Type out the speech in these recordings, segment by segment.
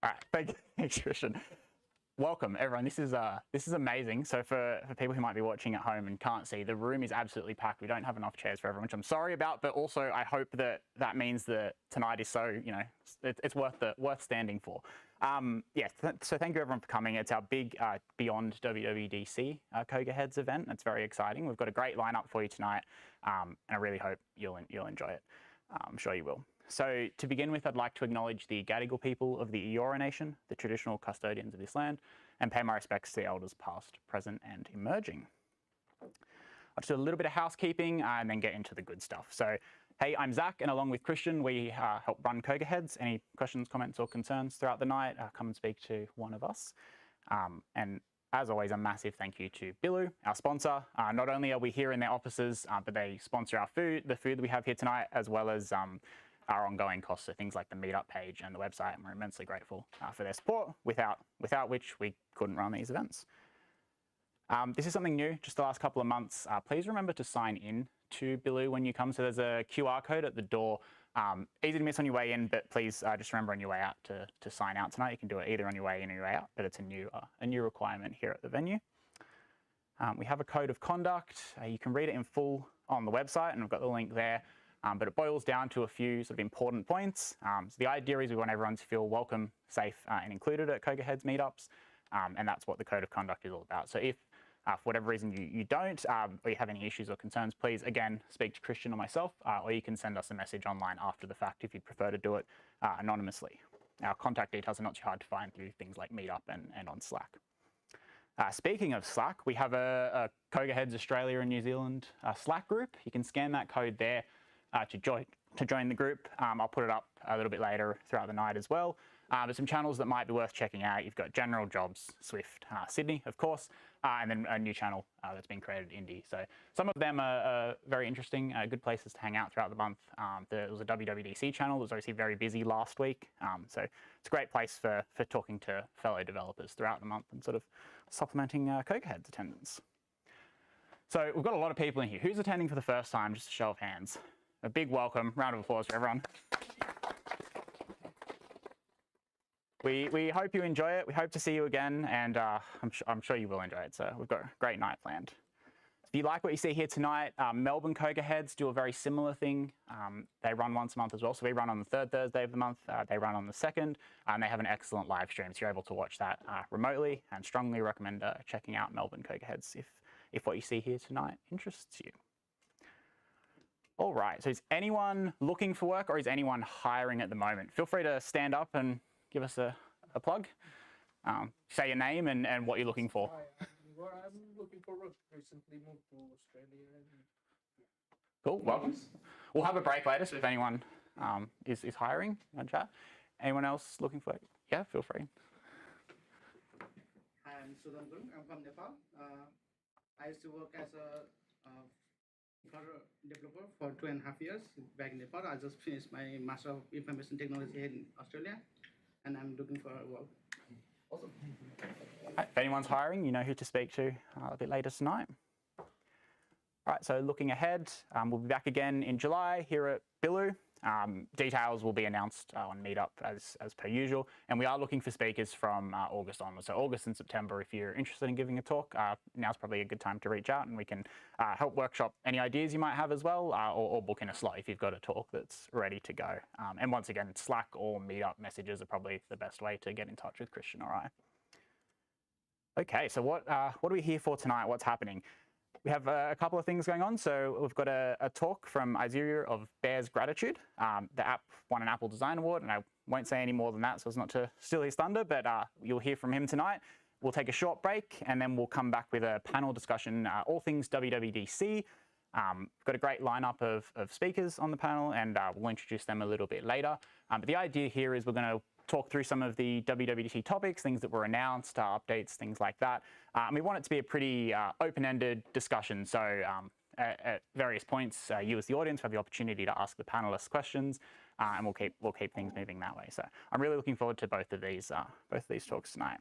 All right, thanks, Christian. Welcome, everyone. This is amazing. So for people who might be watching at home and can't see, the room is absolutely packed. We don't have enough chairs for everyone, which I'm sorry about, but also I hope that means that tonight is so, it's worth standing for. So thank you everyone for coming. It's our big Beyond WWDC CocoaHeads event. It's very exciting. We've got a great lineup for you tonight, and I really hope you'll enjoy it. I'm sure you will. So to begin with, I'd like to acknowledge the Gadigal people of the Eora Nation, the traditional custodians of this land, and pay my respects to the elders past, present, and emerging. I'll just do a little bit of housekeeping and then get into the good stuff. So, hey, I'm Zach, and along with Christian, we help run CocoaHeads. Any questions, comments, or concerns throughout the night, come and speak to one of us. And as always, a massive thank you to Billu, our sponsor. Not only are we here in their offices, but they sponsor our food, the food that we have here tonight, as well as our ongoing costs, so things like the meetup page and the website, and we're immensely grateful for their support, without which we couldn't run these events. This is something new, just the last couple of months. Please remember to sign in to Billu when you come. So there's a QR code at the door. Easy to miss on your way in, but please just remember on your way out to sign out tonight. You can do it either on your way in or your way out, but it's a new requirement here at the venue. We have a code of conduct. You can read it in full on the website, and I've got the link there. But it boils down to a few sort of important points. So the idea is we want everyone to feel welcome, safe, and included at CocoaHeads meetups, and that's what the code of conduct is all about. So if, for whatever reason, you don't, or you have any issues or concerns, please, again, speak to Christian or myself, or you can send us a message online after the fact if you'd prefer to do it anonymously. Our contact details are not too hard to find through things like Meetup and on Slack. Speaking of Slack, we have a CocoaHeads Australia and New Zealand Slack group. You can scan that code there to join the group. I'll put it up a little bit later throughout the night as well. There's some channels that might be worth checking out. You've got General Jobs, Swift, Sydney, of course, and then a new channel that's been created, Indy. So some of them are very interesting, good places to hang out throughout the month. There was a WWDC channel that was obviously very busy last week. So it's a great place for talking to fellow developers throughout the month and sort of supplementing CocoaHeads attendance. So we've got a lot of people in here. Who's attending for the first time? Just a show of hands. A big welcome, round of applause for everyone. We hope you enjoy it. We hope to see you again, and I'm sure you will enjoy it. So we've got a great night planned. If you like what you see here tonight, Melbourne CocoaHeads do a very similar thing. They run once a month as well. So we run on the third Thursday of the month. They run on the second, and they have an excellent live stream. So you're able to watch that remotely, and strongly recommend checking out Melbourne CocoaHeads if what you see here tonight interests you. All right, so is anyone looking for work or is anyone hiring at the moment? Feel free to stand up and give us a plug. Say your name and what you're looking for. Hi, I'm looking for work. Recently moved to Australia. Cool, welcome. We'll have a break later, so if anyone is hiring, chat. Anyone else looking for work? Yeah, feel free. Hi, I'm Sudham Gurung. I'm from Nepal. I used to work as a Flutter developer for 2.5 years back in Nepal. I just finished my Master of Information Technology here in Australia, and I'm looking for work. Awesome. If anyone's hiring, you know who to speak to a bit later tonight. All right, so looking ahead, we'll be back again in July here at Billu. Details will be announced on Meetup as per usual, and we are looking for speakers from August onwards. So August and September, if you're interested in giving a talk, now's probably a good time to reach out, and we can help workshop any ideas you might have as well, or book in a slot if you've got a talk that's ready to go. And once again, Slack or Meetup messages are probably the best way to get in touch with Christian or I. Okay, so what are we here for tonight? What's happening? We have a couple of things going on. So we've got a talk from Isaiah of Bear's Gratitude. The app won an Apple Design Award, and I won't say any more than that so as not to steal his thunder, but you'll hear from him tonight. We'll take a short break, and then we'll come back with a panel discussion, all things WWDC. We've got a great lineup of speakers on the panel, and we'll introduce them a little bit later. But the idea here is we're going to talk through some of the WWDC topics, things that were announced, updates, things like that. And we want it to be a pretty open-ended discussion. So at various points, you as the audience have the opportunity to ask the panelists questions, and we'll keep things moving that way. So I'm really looking forward to both of these talks tonight.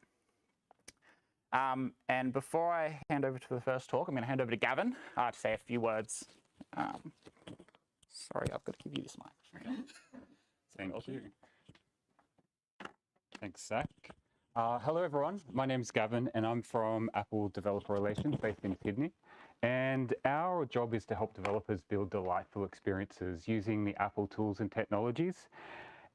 And before I hand over to the first talk, I'm going to hand over to Gavin to say a few words. Sorry, I've got to give you this mic. Saying all to you. Thanks, Zach. Hello, everyone. My name's Gavin, and I'm from Apple Developer Relations based in Sydney. And our job is to help developers build delightful experiences using the Apple tools and technologies.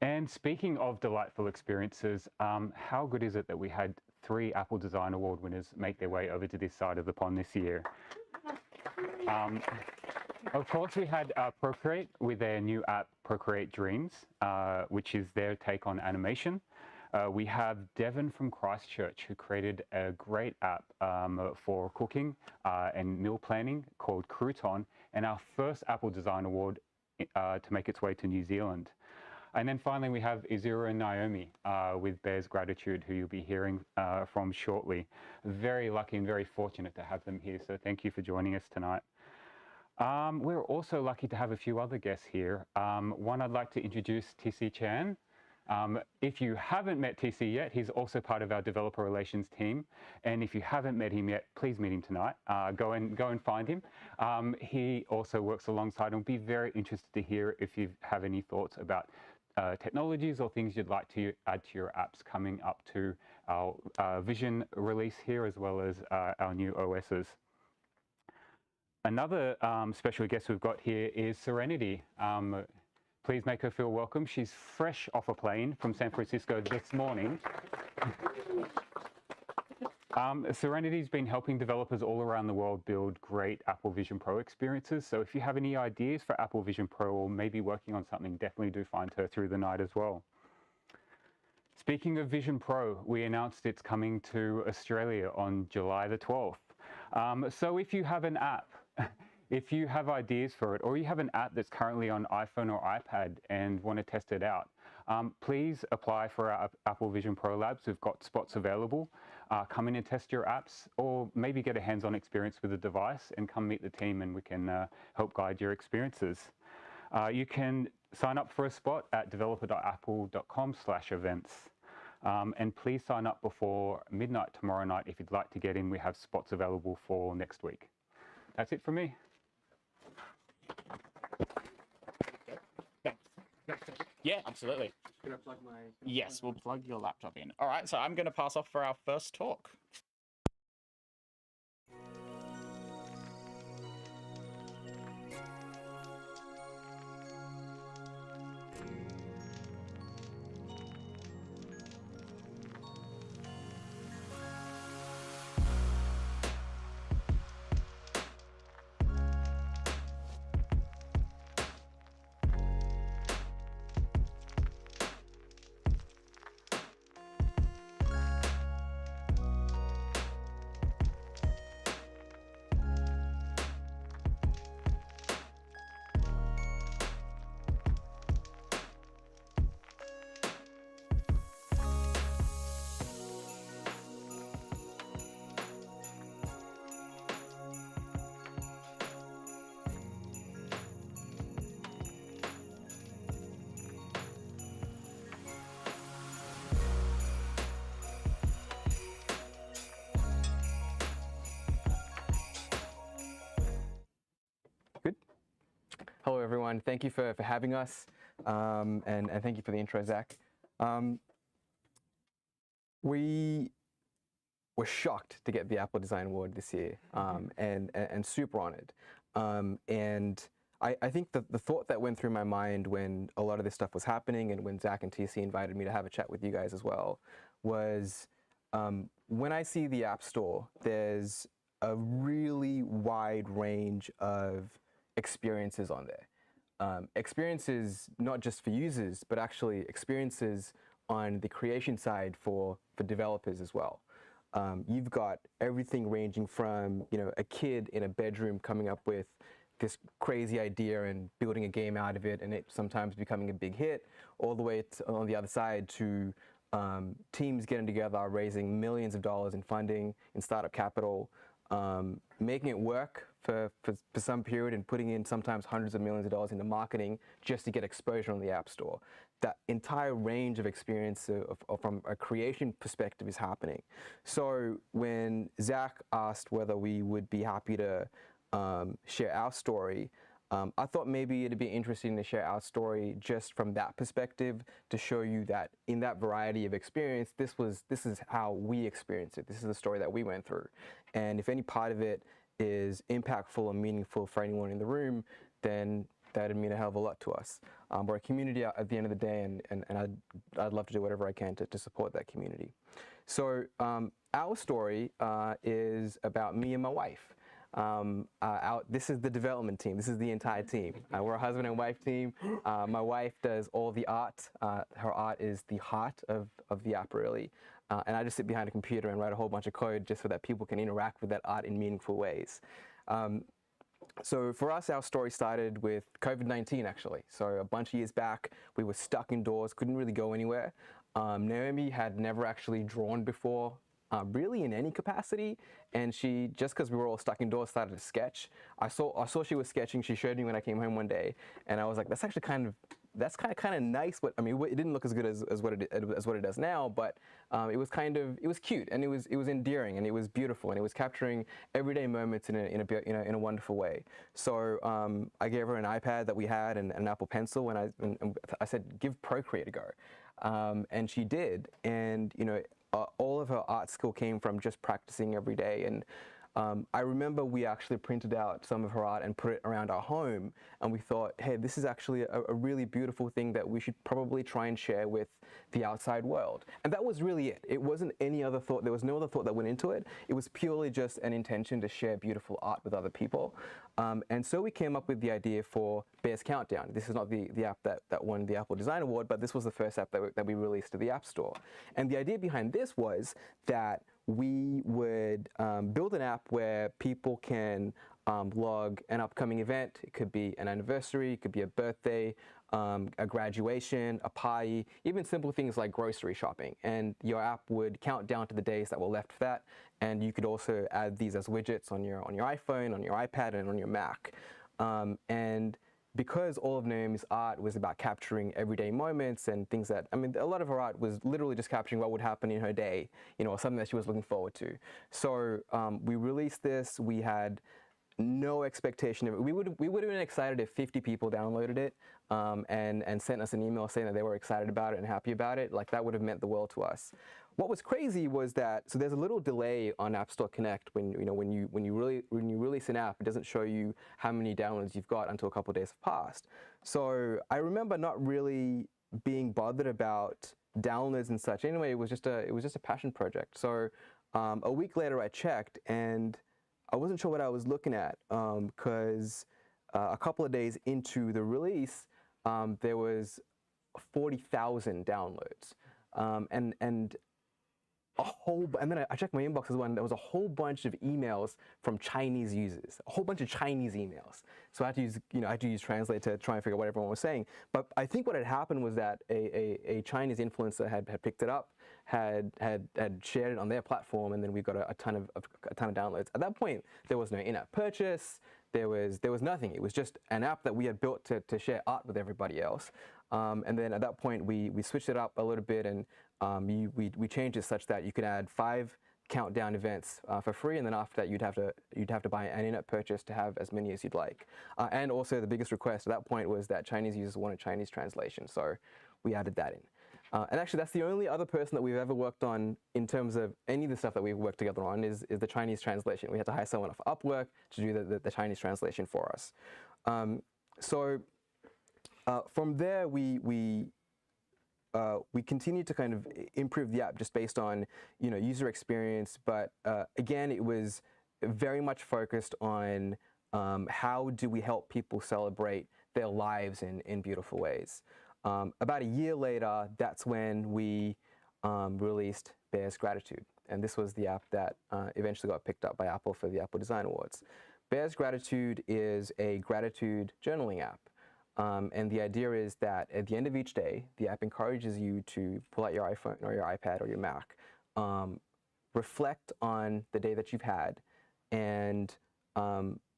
And speaking of delightful experiences, how good is it that we had 3 Apple Design Award winners make their way over to this side of the pond this year? Of course, we had Procreate with their new app, Procreate Dreams, which is their take on animation. We have Devon from Christchurch, who created a great app for cooking and meal planning called Crouton, and our first Apple Design Award to make its way to New Zealand. And then finally, we have Izura and Naomi with Bear's Gratitude, who you'll be hearing from shortly. Very lucky and very fortunate to have them here, so thank you for joining us tonight. We're also lucky to have a few other guests here. One, I'd like to introduce TC Chan. If you haven't met TC yet, he's also part of our developer relations team. And if you haven't met him yet, please meet him tonight. Go and find him. He also works alongside and will be very interested to hear if you have any thoughts about technologies or things you'd like to add to your apps coming up to our Vision release here, as well as our new OSs. Another special guest we've got here is Serenity. Please make her feel welcome. She's fresh off a plane from San Francisco this morning. Serenity's been helping developers all around the world build great Apple Vision Pro experiences. So if you have any ideas for Apple Vision Pro or maybe working on something, definitely do find her through the night as well. Speaking of Vision Pro, we announced it's coming to Australia on July the 12th. So if you have an app, if you have ideas for it, or you have an app that's currently on iPhone or iPad and want to test it out, please apply for our Apple Vision Pro Labs. We've got spots available. Come in and test your apps, or maybe get a hands-on experience with the device and come meet the team, and we can help guide your experiences. You can sign up for a spot at developer.apple.com/events. And please sign up before midnight tomorrow night if you'd like to get in. We have spots available for next week. That's it for me. Yeah, absolutely. Can I plug my... Yes, we'll plug your laptop in. All right, so I'm going to pass off for our first talk. Hello, everyone. Thank you for having us, and thank you for the intro, Zach. We were shocked to get the Apple Design Award this year, and super honored. And I think the thought that went through my mind when a lot of this stuff was happening, and when Zach and TC invited me to have a chat with you guys as well, was when I see the App Store, there's a really wide range of experiences on there. Experiences not just for users, but actually experiences on the creation side for developers as well. You've got everything ranging from, you know, a kid in a bedroom coming up with this crazy idea and building a game out of it, and it sometimes becoming a big hit, all the way on the other side to teams getting together, raising millions of dollars in funding, in startup capital, making it work for some period and putting in sometimes hundreds of millions of dollars into marketing just to get exposure on the App Store. That entire range of experience from a creation perspective is happening. So when Zach asked whether we would be happy to share our story, I thought maybe it'd be interesting to share our story just from that perspective, to show you that in that variety of experience, this is how we experienced it. This is the story that we went through. And if any part of it is impactful or meaningful for anyone in the room, then that'd mean a hell of a lot to us. We're a community at the end of the day, and I'd love to do whatever I can to support that community. So our story is about me and my wife. This is the development team. This is the entire team. We're a husband and wife team. My wife does all the art. Her art is the heart of the app, really. And I just sit behind a computer and write a whole bunch of code just so that people can interact with that art in meaningful ways. So for us, our story started with COVID-19, actually. So a bunch of years back, we were stuck indoors, couldn't really go anywhere. Naomi had never actually drawn before, really in any capacity, and she, just because we were all stuck indoors, started to sketch. I saw she was sketching. She showed me when I came home one day, and I was like, that's actually kind of nice. But I mean, it didn't look as good as what it does now, but it was cute, and it was endearing, and it was beautiful, and it was capturing everyday moments in a wonderful way. So I gave her an iPad that we had and an Apple Pencil, and I said, give Procreate a go, and she did, and all of her art skill came from just practicing every day. And I remember we actually printed out some of her art and put it around our home, and we thought, hey, this is actually a really beautiful thing that we should probably try and share with the outside world. And that was really it. It wasn't any other thought. There was no other thought that went into it. It was purely just an intention to share beautiful art with other people. And so we came up with the idea for Bears Countdown. This is not the app that won the Apple Design Award, but this was the first app that we released to the App Store. And the idea behind this was that we would build an app where people can log an upcoming event. It could be an anniversary, it could be a birthday, a graduation, a party, even simple things like grocery shopping. And your app would count down to the days that were left for that. And you could also add these as widgets on your iPhone, on your iPad, and on your Mac. And because all of Naomi's art was about capturing everyday moments and things that, I mean, a lot of her art was literally just capturing what would happen in her day, or something that she was looking forward to. So we released this. We had no expectation of it. We would have been excited if 50 people downloaded it and sent us an email saying that they were excited about it and happy about it. Like, that would have meant the world to us. What was crazy was that, so there's a little delay on App Store Connect when you release an app. It doesn't show you how many downloads you've got until a couple of days have passed. So I remember not really being bothered about downloads and such. Anyway, it was just a passion project. So a week later, I checked, and I wasn't sure what I was looking at, because a couple of days into the release, there was 40,000 downloads, and then I checked my inbox as well, and there was a whole bunch of emails from Chinese users, a whole bunch of Chinese emails. So I had to use Translate to try and figure out what everyone was saying. But I think what had happened was that a Chinese influencer had picked it up, had shared it on their platform, and then we got a ton of downloads. At that point, there was no in-app purchase. There was nothing. It was just an app that we had built to share art with everybody else. And then at that point, we switched it up a little bit, and we changed it such that you could add 5 countdown events for free, and then after that, you'd have to buy an in-app purchase to have as many as you'd like. And also, the biggest request at that point was that Chinese users wanted Chinese translation, so we added that in. And actually, that's the only other person that we've ever worked on in terms of any of the stuff that we've worked together on is the Chinese translation. We had to hire someone off Upwork to do the Chinese translation for us. From there, we continued to kind of improve the app just based on user experience, but again, it was very much focused on how do we help people celebrate their lives in beautiful ways. About a year later, that's when we released Bears Gratitude, and this was the app that eventually got picked up by Apple for the Apple Design Awards. Bears Gratitude is a gratitude journaling app. And the idea is that at the end of each day, the app encourages you to pull out your iPhone or your iPad or your Mac, reflect on the day that you've had, and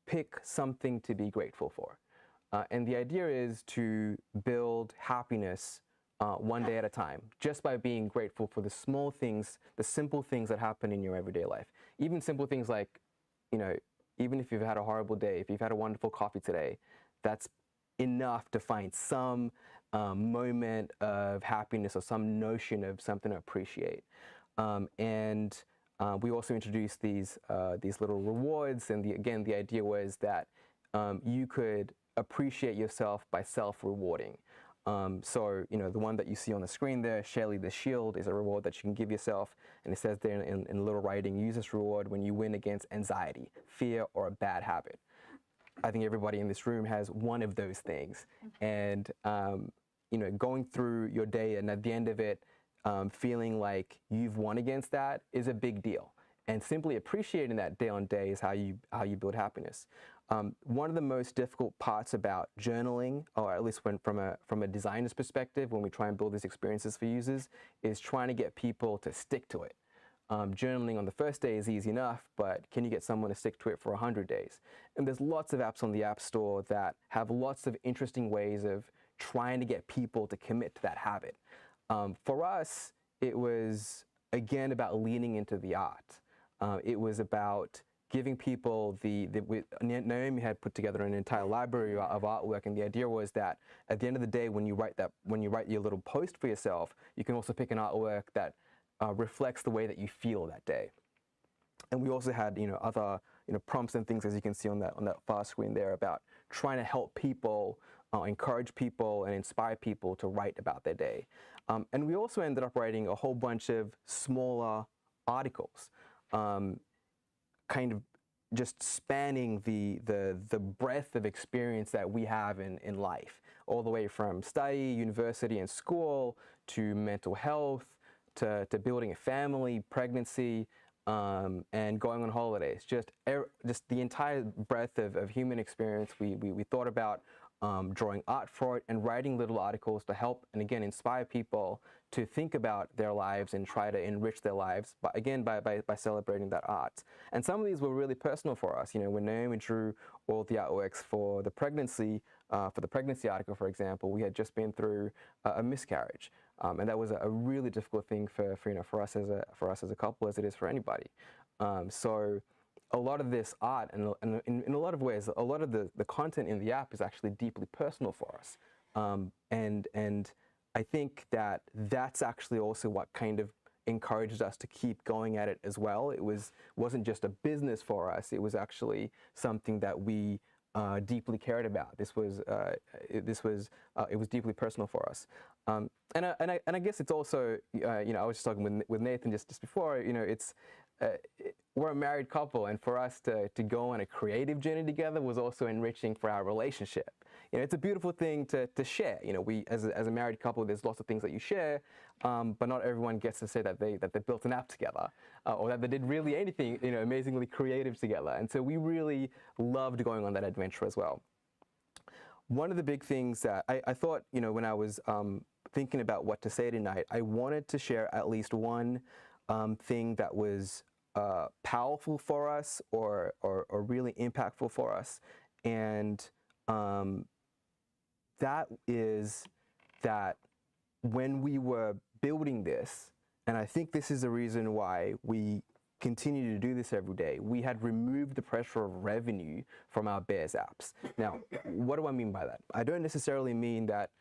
pick something to be grateful for. And the idea is to build happiness one day at a time, just by being grateful for the small things, the simple things that happen in your everyday life. Even simple things like, even if you've had a horrible day, if you've had a wonderful coffee today, that's enough to find some moment of happiness or some notion of something to appreciate. We also introduced these little rewards, and again, the idea was that you could appreciate yourself by self-rewarding. So, the one that you see on the screen there, Shelly the Shield, is a reward that you can give yourself, and it says there in little writing, use this reward when you win against anxiety, fear, or a bad habit. I think everybody in this room has one of those things, and going through your day and at the end of it, feeling like you've won against that is a big deal. And simply appreciating that day on day is how you build happiness. One of the most difficult parts about journaling, or at least from a designer's perspective, when we try and build these experiences for users, is trying to get people to stick to it. Journaling on the first day is easy enough, but can you get someone to stick to it for 100 days? And there's lots of apps on the App Store that have lots of interesting ways of trying to get people to commit to that habit. For us, it was, again, about leaning into the art. It was about giving people Naomi had put together an entire library of artwork, and the idea was that at the end of the day, when you write your little post for yourself, you can also pick an artwork that reflects the way that you feel that day. And we also had other prompts and things, as you can see on that far screen there, about trying to help people, encourage people, and inspire people to write about their day. And we also ended up writing a whole bunch of smaller articles, kind of just spanning the breadth of experience that we have in life, all the way from study, university, and school, to mental health, to building a family, pregnancy, and going on holidays. Just the entire breadth of human experience. We thought about drawing art for it and writing little articles to help and again inspire people to think about their lives and try to enrich their lives, but again by celebrating that art. And some of these were really personal for us. When Naomi drew all the artworks for the pregnancy article, for example, we had just been through a miscarriage, and that was a really difficult thing for us as a couple, as it is for anybody. So a lot of this art, and in a lot of ways, a lot of the content in the app is actually deeply personal for us. And I think that that's actually also what kind of encouraged us to keep going at it as well. It wasn't just a business for us. It was actually something that we deeply cared about. It was deeply personal for us. And I guess it's also, I was just talking with Nathan just before, we're a married couple, and for us to go on a creative journey together was also enriching for our relationship. It's a beautiful thing to share. We as a married couple, there's lots of things that you share, but not everyone gets to say that they built an app together, or that they did really anything amazingly creative together. And so we really loved going on that adventure as well. One of the big things that I thought, when I was thinking about what to say tonight, I wanted to share at least one thing that was powerful for us or really impactful for us. And that is that when we were building this, and I think this is the reason why we continue to do this every day, we had removed the pressure of revenue from our Bears apps. Now, what do I mean by that? I don't necessarily mean that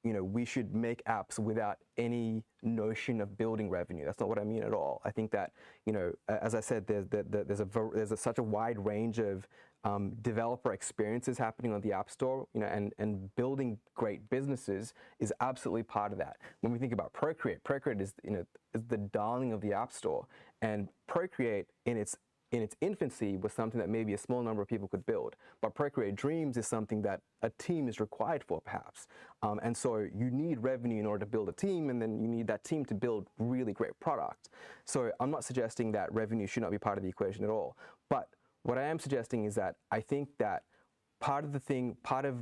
we should make apps without any notion of building revenue. That's not what I mean at all. I think that, as I said, there's such a wide range of developer experiences happening on the App Store, and building great businesses is absolutely part of that. When we think about Procreate is the darling of the App Store, and Procreate in its infancy was something that maybe a small number of people could build. But Procreate Dreams is something that a team is required for, perhaps. And so you need revenue in order to build a team, and then you need that team to build really great product. So I'm not suggesting that revenue should not be part of the equation at all. But what I am suggesting is that I think that part of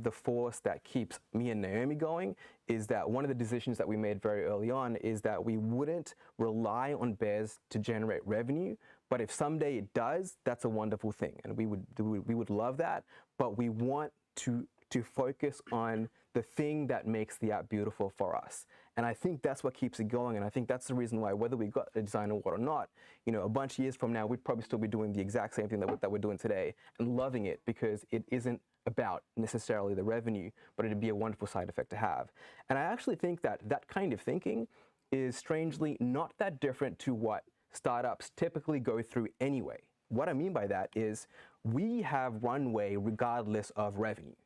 the force that keeps me and Naomi going is that one of the decisions that we made very early on is that we wouldn't rely on Bears to generate revenue, but if someday it does, that's a wonderful thing, and we would love that. But we want to focus on the thing that makes the app beautiful for us, and I think that's what keeps it going. And I think that's the reason why, whether we got a design award or not, a bunch of years from now, we'd probably still be doing the exact same thing that we're doing today and loving it, because it isn't about necessarily the revenue, but it'd be a wonderful side effect to have. And I actually think that that kind of thinking is strangely not that different to what startups typically go through anyway. What I mean by that is we have runway regardless of revenue,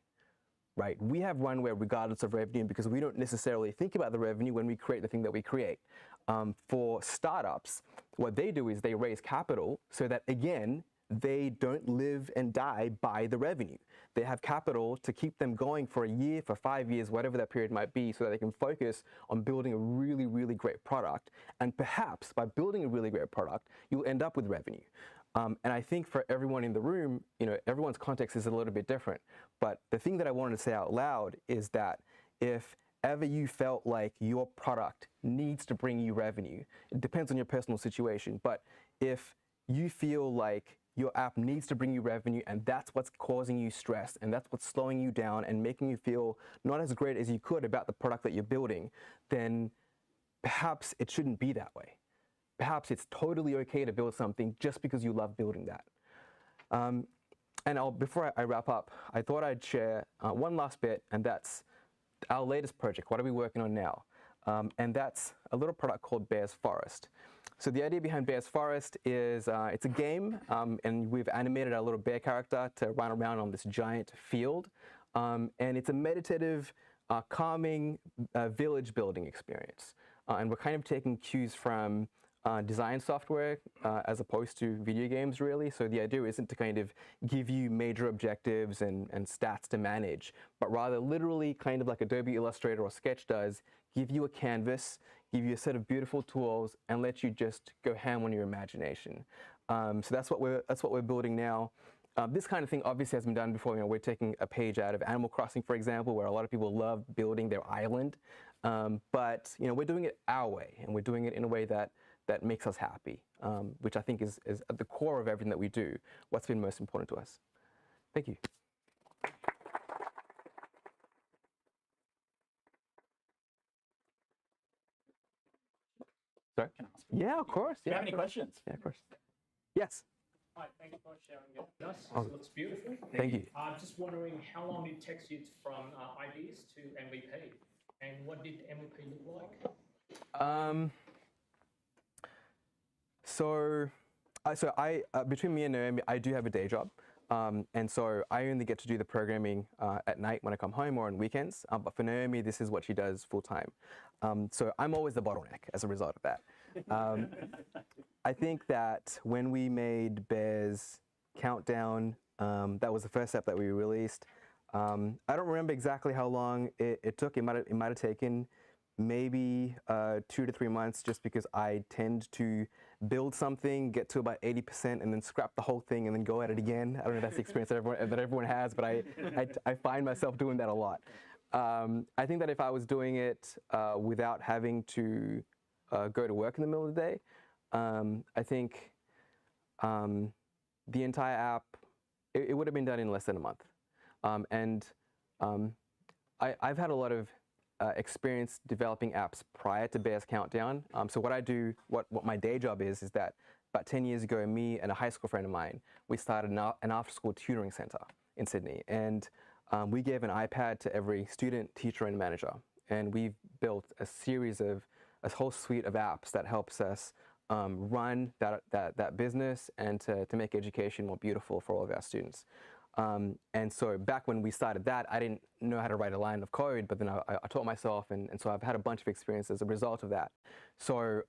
right? We have runway regardless of revenue because we don't necessarily think about the revenue when we create the thing that we create. For startups, what they do is they raise capital so that, again, they don't live and die by the revenue. They have capital to keep them going for a year, for 5 years, whatever that period might be, so that they can focus on building a really, really great product. And perhaps by building a really great product, you'll end up with revenue. And I think for everyone in the room, you know, everyone's context is a little bit different. But the thing that I wanted to say out loud is that if ever you felt like your product needs to bring you revenue, it depends on your personal situation, but if you feel like your app needs to bring you revenue and that's what's causing you stress and that's what's slowing you down and making you feel not as great as you could about the product that you're building, then perhaps it shouldn't be that way. Perhaps it's totally okay to build something just because you love building that. And before I wrap up, I thought I'd share one last bit, and that's our latest project. What are we working on now? And that's a little product called Bear's Forest. So the idea behind Bear's Forest is it's a game, and we've animated our little bear character to run around on this giant field. And it's a meditative, calming village building experience. And we're kind of taking cues from design software as opposed to video games, really. So the idea isn't to kind of give you major objectives and stats to manage, but rather literally kind of like Adobe Illustrator or Sketch does, give you a canvas, give you a set of beautiful tools, and let you just go ham on your imagination. So that's what we're building now. This kind of thing obviously has been done before. You know, we're taking a page out of Animal Crossing, for example, where a lot of people love building their island. But you know, we're doing it our way, and we're doing it in a way that makes us happy, which I think is at the core of everything that we do, what's been most important to us. Thank you. Sorry? Can I ask? Yeah, of course. Do you Yeah, have any questions? Yeah, of course. Yes. Hi, thank you for sharing your with us. Oh. It looks beautiful. Thank you. I'm just wondering how long it takes you from ideas to MVP, and what did MVP look like? So I between me and Naomi, I do have a day job, and so I only get to do the programming at night when I come home or on weekends. But for Naomi, this is what she does full time. So I'm always the bottleneck as a result of that. I think that when we made Bear's Countdown, that was the first step that we released. I don't remember exactly how long it took. It might have taken maybe 2 to 3 months, just because I tend to build something, get to about 80%, and then scrap the whole thing and then go at it again. I don't know if that's the experience that everyone has, but I find myself doing that a lot. I think that if I was doing it without having to go to work in the middle of the day, I think the entire app, it would have been done in less than a month. I've had a lot of experience developing apps prior to Bear's Countdown. So what I do, what my day job is that about 10 years ago, me and a high school friend of mine, we started an after-school tutoring center in Sydney. And we gave an iPad to every student, teacher, and manager. And we've built a whole suite of apps that helps us run that business and to make education more beautiful for all of our students. And so back when we started that, I didn't know how to write a line of code, but then I taught myself, and so I've had a bunch of experience as a result of that. So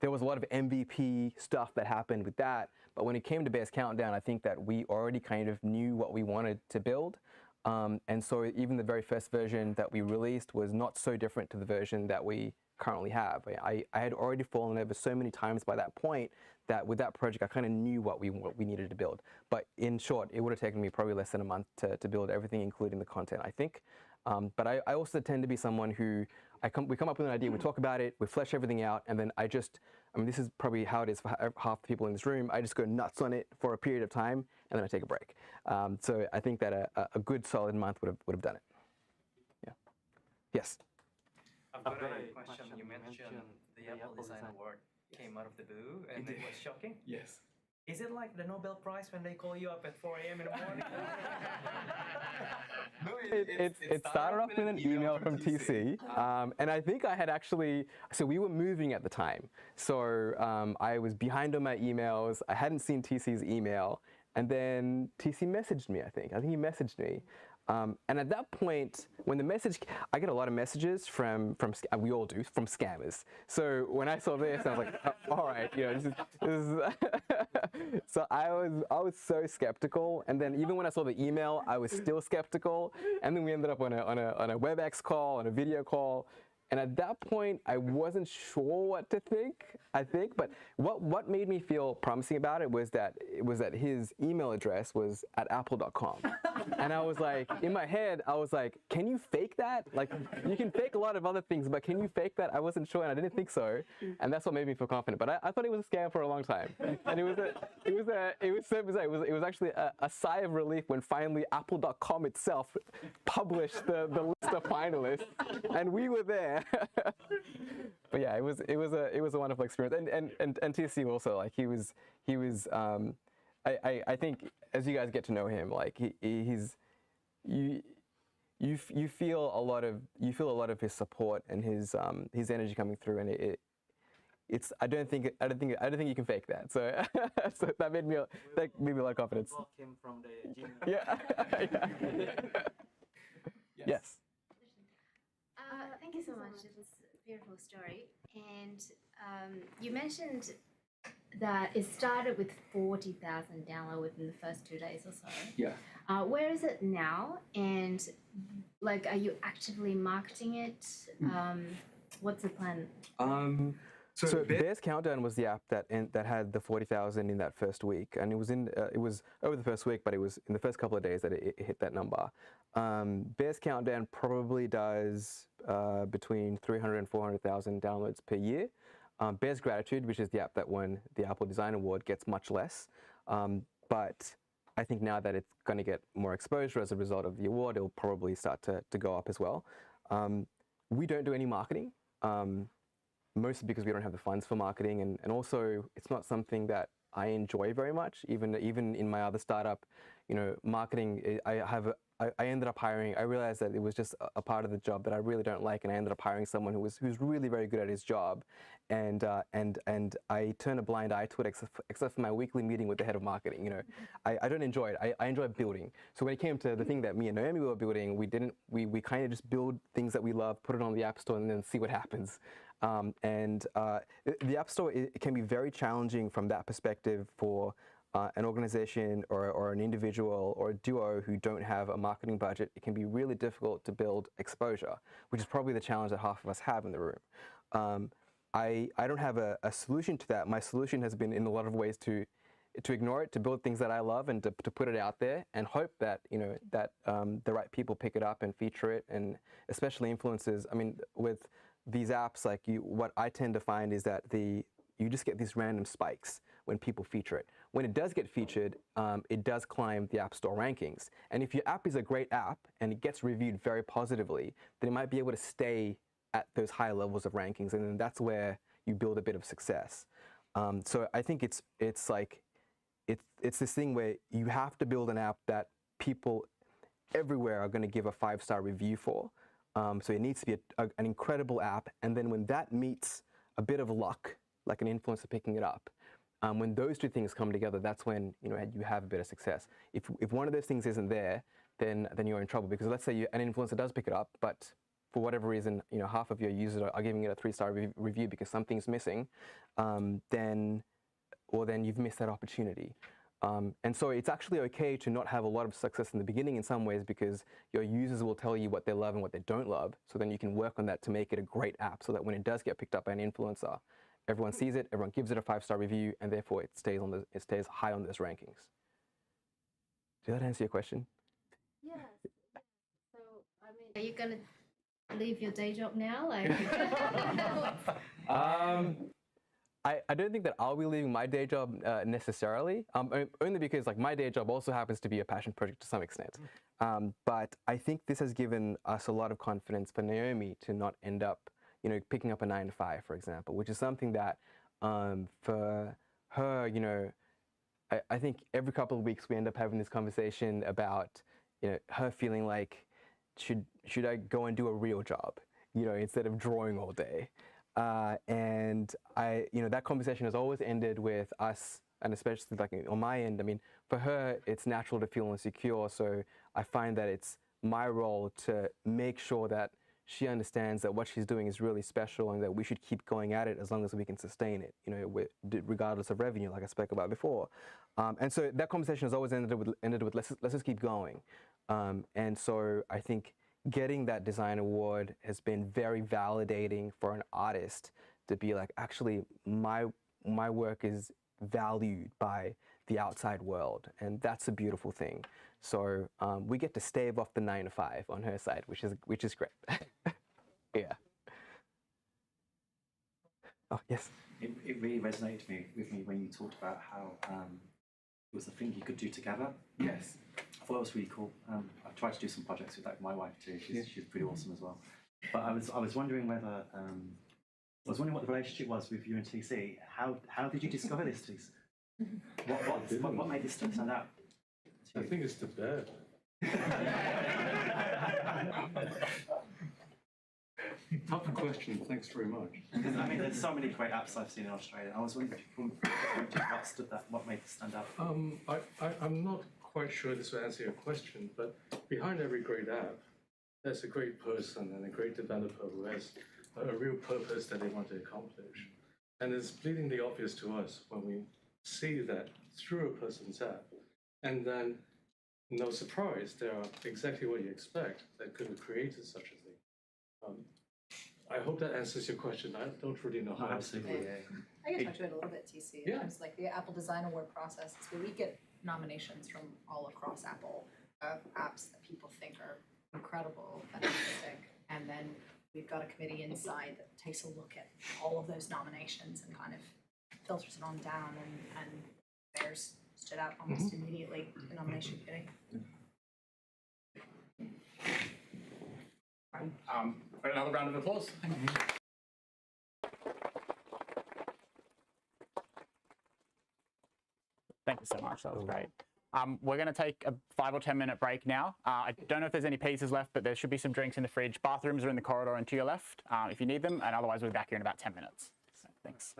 there was a lot of MVP stuff that happened with that, but when it came to Bear's Countdown, I think that we already kind of knew what we wanted to build. And so even the very first version that we released was not so different to the version that we currently have. I had already fallen over so many times by that point that with that project, I kind of knew what we needed to build. But in short, it would have taken me probably less than a month to build everything, including the content, I think. But I also tend to be someone who, we come up with an idea, we talk about it, we flesh everything out, and then this is probably how it is for half the people in this room, I just go nuts on it for a period of time, and then I take a break. So I think that a good solid month would have done it. Yeah. Yes? I've got a question. You mentioned the Apple Design Award came out of the blue, and it was shocking. Yes. Is it like the Nobel Prize when they call you up at 4 a.m. in the morning? No, it started off with an email from TC, and I think I had actually, so we were moving at the time, so I was behind on my emails, I hadn't seen TC's email, and then TC messaged me, I think he messaged me. And at that point, when the message, I get a lot of messages from we all do, from scammers. So when I saw this, I was like, oh, all right, you know, this is so I was so skeptical. And then even when I saw the email, I was still skeptical. And then we ended up on a WebEx call, on a video call. And at that point, I wasn't sure what to think, but what made me feel promising about it was that his email address was at apple.com. And I was like, in my head, I was like, can you fake that? Like, you can fake a lot of other things, but can you fake that? I wasn't sure, and I didn't think so. And that's what made me feel confident. But I thought it was a scam for a long time. And it was actually a sigh of relief when finally apple.com itself published the list of finalists, and we were there. But yeah, it was a wonderful experience, and TC also, like he was I think as you guys get to know him, like you feel a lot of his support and his energy coming through, and it's I don't think you can fake that. So so that made me a lot of confidence. Block him from the gym. Yeah. Yes. Thank you so much. It was a beautiful story. And you mentioned that it started with 40,000 downloads within the first 2 days or so. Yeah. Where is it now? And like, are you actively marketing it? What's the plan? So Bear's Countdown was the app that had the 40,000 in that first week, and it was over the first week, but it was in the first couple of days that it hit that number. Bear's Countdown probably does between 300 and 400,000 downloads per year. Bear's Gratitude, which is the app that won the Apple Design Award, gets much less. But I think now that it's going to get more exposure as a result of the award, it'll probably start to go up as well. We don't do any marketing. Mostly because we don't have the funds for marketing, and also it's not something that I enjoy very much. Even in my other startup, you know, marketing, I ended up hiring. I realized that it was just a part of the job that I really don't like, and I ended up hiring someone who's really very good at his job, and I turn a blind eye to it except for my weekly meeting with the head of marketing. You know, I don't enjoy it. I enjoy building. So when it came to the thing that me and Naomi were building, we kind of just build things that we love, put it on the App Store, and then see what happens. The App Store, it can be very challenging from that perspective for an organization or an individual or a duo who don't have a marketing budget. It can be really difficult to build exposure, which is probably the challenge that half of us have in the room. I don't have a solution to that. My solution has been in a lot of ways to ignore it, to build things that I love, and to put it out there and hope that the right people pick it up and feature it, and especially influencers. I mean, with these apps, like what I tend to find is that you just get these random spikes when people feature it. When it does get featured, it does climb the App Store rankings. And if your app is a great app and it gets reviewed very positively, then it might be able to stay at those high levels of rankings, and then that's where you build a bit of success. So I think it's this thing where you have to build an app that people everywhere are going to give a 5-star review for. So it needs to be an incredible app, and then when that meets a bit of luck, like an influencer picking it up, when those two things come together, that's when you have a bit of success. If one of those things isn't there, then you're in trouble, because let's say an influencer does pick it up, but for whatever reason, half of your users are giving it a 3-star review because something's missing, then you've missed that opportunity. And so it's actually okay to not have a lot of success in the beginning in some ways, because your users will tell you what they love and what they don't love. So then you can work on that to make it a great app, so that when it does get picked up by an influencer, everyone sees it, everyone gives it a 5-star review, and therefore it stays high on those rankings. Did that answer your question? Yes. So, I mean, are you going to leave your day job now? Like, I don't think that I'll be leaving my day job necessarily, only because my day job also happens to be a passion project to some extent. But I think this has given us a lot of confidence for Naomi to not end up, picking up a 9-to-5, for example, which is something that for her, I think every couple of weeks we end up having this conversation about, her feeling like, should I go and do a real job, instead of drawing all day. And that conversation has always ended with us, and especially like on my end, I mean, for her, it's natural to feel insecure. So I find that it's my role to make sure that she understands that what she's doing is really special and that we should keep going at it as long as we can sustain it, regardless of revenue, like I spoke about before. And so that conversation has always ended with let's just keep going. And so I think getting that design award has been very validating for an artist to be like, actually, my work is valued by the outside world, and that's a beautiful thing. So we get to stave off the 9 to 5 on her side, which is great. Yeah. Oh yes. It really resonated with me when you talked about how it was a thing you could do together. Yes. I thought it was really cool. I've tried to do some projects with my wife too. She's pretty awesome as well. But I was wondering whether what the relationship was with you and TC. How did you discover this, TC? What made this stand out? I think it's the bed. Tough question, thanks very much. I mean, there's so many great apps I've seen in Australia. I was wondering what made it stand out. I'm not quite sure this will answer your question, but behind every great app, there's a great person and a great developer who has a real purpose that they want to accomplish. And it's bleedingly obvious to us when we see that through a person's app. And then, no surprise, they are exactly what you expect that could have created such a thing. I hope that answers your question. I don't really know how else to do it. I can touch on it a little bit, TC. Yeah. It's like the Apple Design Award process is where we get nominations from all across Apple of apps that people think are incredible, fantastic, and then we've got a committee inside that takes a look at all of those nominations and kind of filters it on down, and theirs stood out almost immediately, the nomination committee. Another round of applause. Thank you so much. That was great. We're going to take a 5 or 10 minute break now. I don't know if there's any pizzas left, but there should be some drinks in the fridge. Bathrooms are in the corridor and to your left if you need them, and otherwise we'll be back here in about 10 minutes. So, thanks.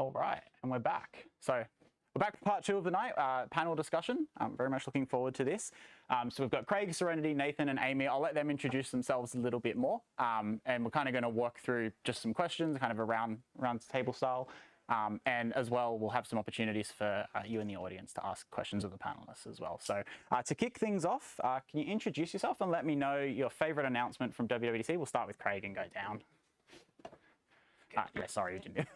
All right, and we're back. So we're back for part 2 of the night, panel discussion. I'm very much looking forward to this. So we've got Craig, Serenity, Nathan, and Amy. I'll let them introduce themselves a little bit more. And we're kind of going to work through just some questions, kind of around table style. And as well, we'll have some opportunities for you in the audience to ask questions of the panelists as well. So to kick things off, can you introduce yourself and let me know your favorite announcement from WWDC? We'll start with Craig and go down. Yeah, sorry, you didn't.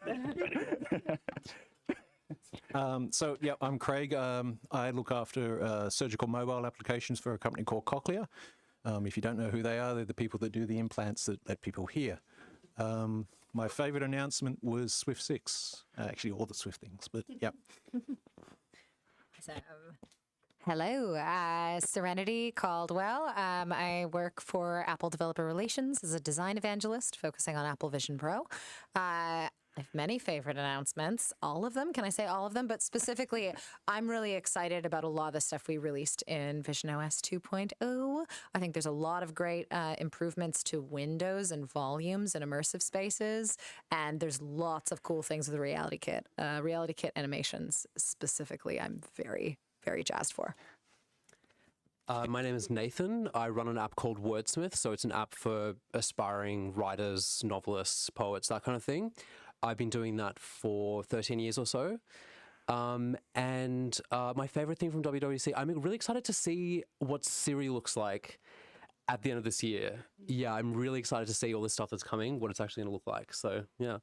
So, yeah, I'm Craig. I look after surgical mobile applications for a company called Cochlear. If you don't know who they are, they're the people that do the implants that let people hear. My favorite announcement was Swift 6. Actually, all the Swift things, but yeah. So, hello, Serenity Caldwell. I work for Apple Developer Relations as a design evangelist, focusing on Apple Vision Pro. I have many favorite announcements, all of them. Can I say all of them? But specifically, I'm really excited about a lot of the stuff we released in visionOS 2.0. I think there's a lot of great improvements to windows and volumes and immersive spaces. And there's lots of cool things with the Reality Kit. Reality Kit animations specifically, I'm very, very jazzed for. My name is Nathan. I run an app called Wordsmith. So it's an app for aspiring writers, novelists, poets, that kind of thing. I've been doing that for 13 years or so. And my favorite thing from WWDC, I'm really excited to see what Siri looks like at the end of this year. Yeah, I'm really excited to see all this stuff that's coming, what it's actually going to look like. So, yeah.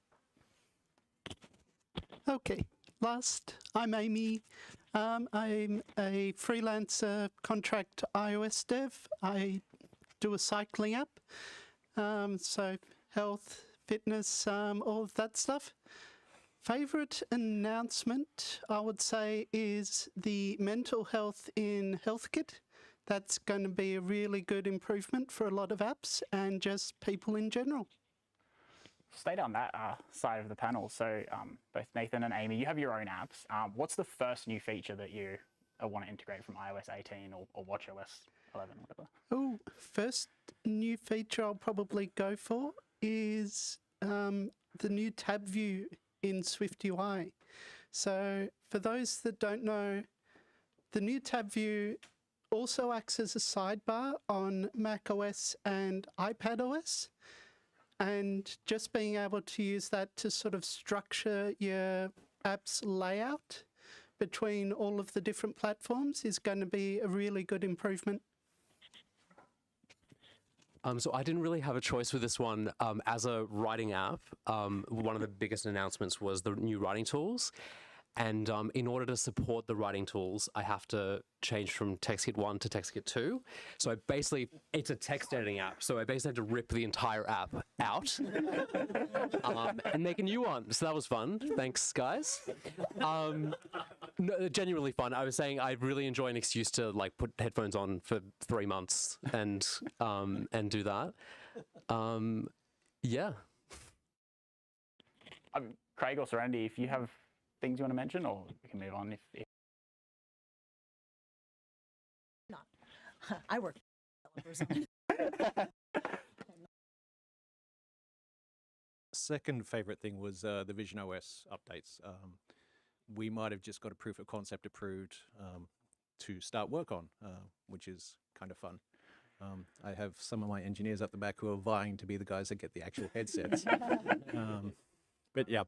Okay, last, I'm Amy. I'm a freelancer contract iOS dev. I do a cycling app. So health, fitness, all of that stuff. Favorite announcement, I would say, is the mental health in HealthKit. That's going to be a really good improvement for a lot of apps and just people in general. Stay down that side of the panel. So both Nathan and Amy, you have your own apps. What's the first new feature that you want to integrate from iOS 18 or watchOS 11 or whatever? Oh, first new feature I'll probably go for is the new tab view in SwiftUI. So for those that don't know, the new tab view also acts as a sidebar on macOS and iPadOS. And just being able to use that to sort of structure your app's layout between all of the different platforms is going to be a really good improvement. So I didn't really have a choice with this one. As a writing app, one of the biggest announcements was the new writing tools. And in order to support the writing tools, I have to change from TextKit 1 to TextKit 2. So it's a text editing app. So I basically had to rip the entire app out and make a new one. So that was fun. Thanks, guys. No, genuinely fun. I was saying I really enjoy an excuse to like put headphones on for 3 months and do that. Yeah. Craig or Serenity, if you have things you want to mention, or we can move on if... Not. I work with developers. Second favorite thing was the visionOS updates. We might have just got a proof of concept approved to start work on, which is kind of fun. I have some of my engineers up the back who are vying to be the guys that get the actual headsets. But yeah.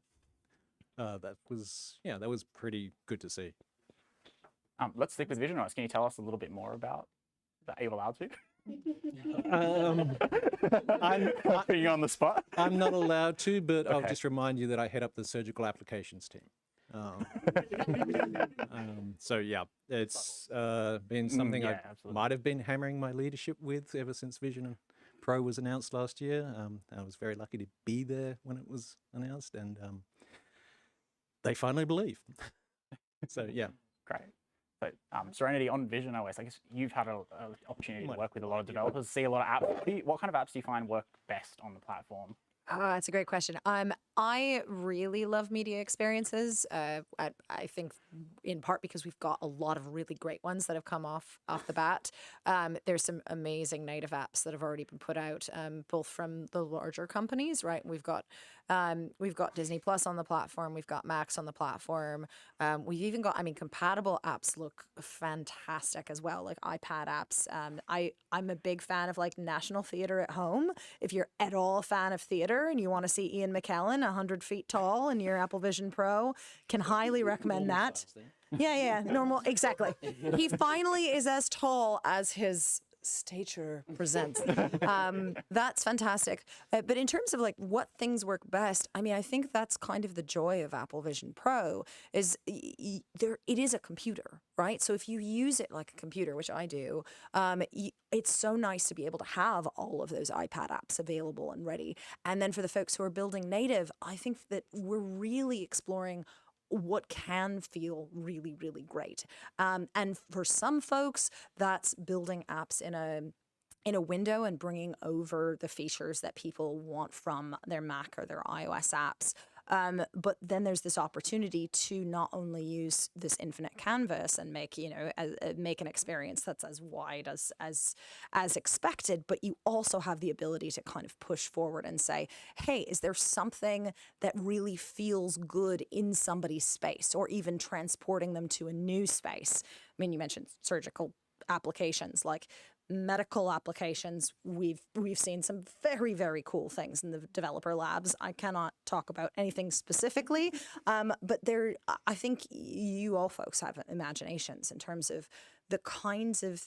That was pretty good to see. Let's stick with visionOS. Can you tell us a little bit more about that? Are you allowed to? I'm putting you on the spot. I'm not allowed to, but okay. I'll just remind you that I head up the surgical applications team. So yeah, it's been something I might have been hammering my leadership with ever since Vision Pro was announced last year. I was very lucky to be there when it was announced, and they finally believe. So yeah. Great. So Serenity, on visionOS, I guess you've had an opportunity to work with a lot of developers, see a lot of apps. What kind of apps do you find work best on the platform? That's a great question. I really love media experiences. I think in part because we've got a lot of really great ones that have come off the bat. There's some amazing native apps that have already been put out, both from the larger companies, right? We've got We've got Disney Plus on the platform. We've got Max on the platform. We've even got, I mean, compatible apps look fantastic as well, like iPad apps. I'm a big fan of like National Theatre at Home. If you're at all a fan of theatre and you want to see Ian McKellen 100 feet tall in your Apple Vision Pro, can highly recommend that. Yeah, normal, exactly. He finally is as tall as his stature presents. That's fantastic. But in terms of like what things work best, I mean, I think that's kind of the joy of Apple Vision Pro is it is a computer, right? So if you use it like a computer, which I do, it's so nice to be able to have all of those iPad apps available and ready. And then for the folks who are building native, I think that we're really exploring what can feel really, really great. And for some folks, that's building apps in a window and bringing over the features that people want from their Mac or their iOS apps. But then there's this opportunity to not only use this infinite canvas and make, make an experience that's as wide as expected, but you also have the ability to kind of push forward and say, hey, is there something that really feels good in somebody's space, or even transporting them to a new space? I mean, you mentioned surgical applications, like medical applications. We've seen some very, very cool things in the developer labs. I cannot talk about anything specifically, but I think you all folks have imaginations in terms of the kinds of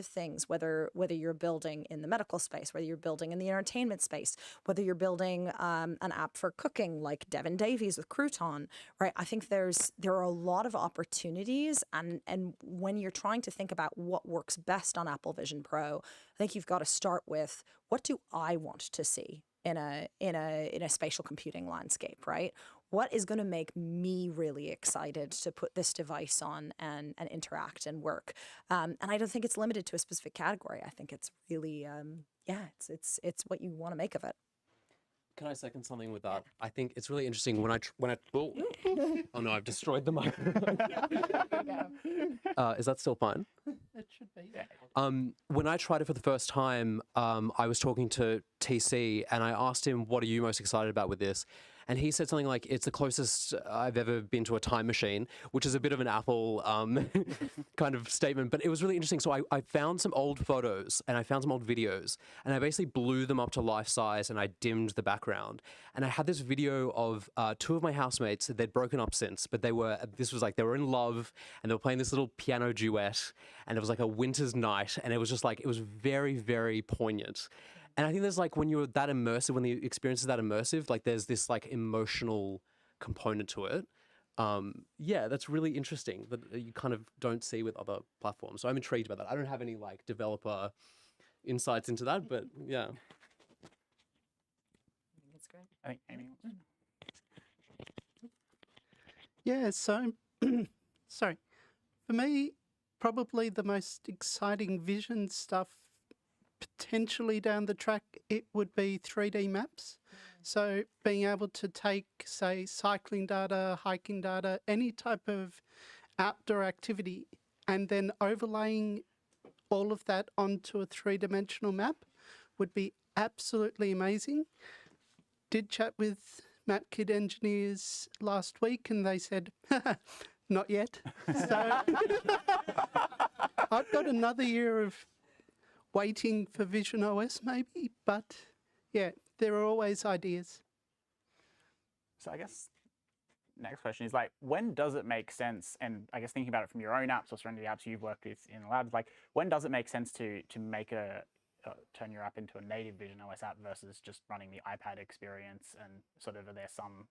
things, whether you're building in the medical space, whether you're building in the entertainment space, whether you're building an app for cooking like Devin Davies with Crouton, right? I think there are a lot of opportunities, and when you're trying to think about what works best on Apple Vision Pro, I think you've got to start with, what do I want to see in a spatial computing landscape, right? What is going to make me really excited to put this device on and interact and work? And I don't think it's limited to a specific category. I think it's really, it's what you want to make of it. Can I second something with that? I think it's really interesting when I oh no, I've destroyed the mic. Is that still fine? It should be. Yeah. When I tried it for the first time, I was talking to TC and I asked him, what are you most excited about with this? And he said something like, it's the closest I've ever been to a time machine, which is a bit of an Apple kind of statement, but it was really interesting. So I found some old photos and I found some old videos, and I basically blew them up to life size and I dimmed the background. And I had this video of two of my housemates. They'd broken up since, but they were in love, and they were playing this little piano duet, and it was like a winter's night, and it was just like, it was very, very poignant. And I think there's like, when you're that immersive, when the experience is that immersive, like there's this like emotional component to it. Yeah, that's really interesting that you kind of don't see with other platforms. So I'm intrigued by that. I don't have any like developer insights into that, but yeah. That's great. I think Amy. Yeah, so, sorry. For me, probably the most exciting vision stuff potentially down the track, it would be 3D maps. So being able to take, say, cycling data, hiking data, any type of outdoor activity, and then overlaying all of that onto a three-dimensional map would be absolutely amazing. Did chat with MapKit engineers last week, and they said, not yet. So I've got another year of waiting for Vision OS maybe, but yeah, there are always ideas. So I guess next question is like, when does it make sense? And I guess thinking about it from your own apps or from the apps you've worked with in the labs, like when does it make sense to make turn your app into a native Vision OS app versus just running the iPad experience? And sort of, are there some,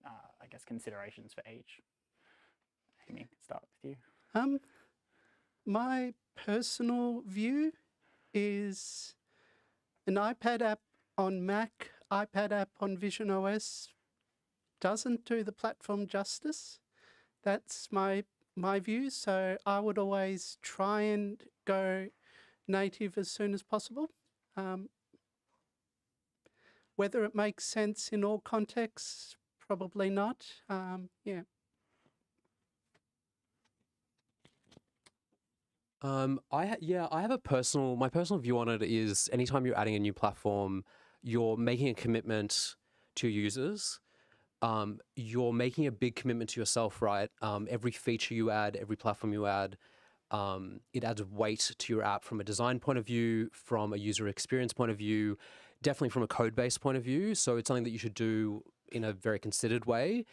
I guess, considerations for each? Amy, start with you. My personal view is an iPad app on Mac, iPad app on Vision OS doesn't do the platform justice. That's my view. So I would always try and go native as soon as possible. Whether it makes sense in all contexts, probably not. Yeah. I have my personal view on it is, anytime you're adding a new platform, you're making a commitment to your users, you're making a big commitment to yourself, right? Every feature you add, every platform you add, it adds weight to your app from a design point of view, from a user experience point of view, definitely from a code base point of view. So it's something that you should do in a very considered way.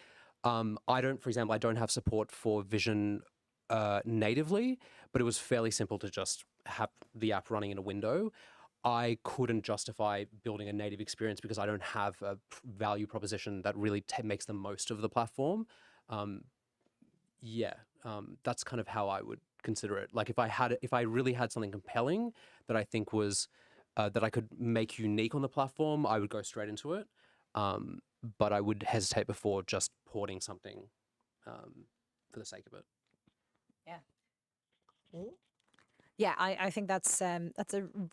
For example, I don't have support for Vision natively, but it was fairly simple to just have the app running in a window. I couldn't justify building a native experience because I don't have a value proposition that really makes the most of the platform. That's kind of how I would consider it. Like if I really had something compelling that I think was that I could make unique on the platform, I would go straight into it. But I would hesitate before just porting something for the sake of it. Yeah. Yeah, I think that's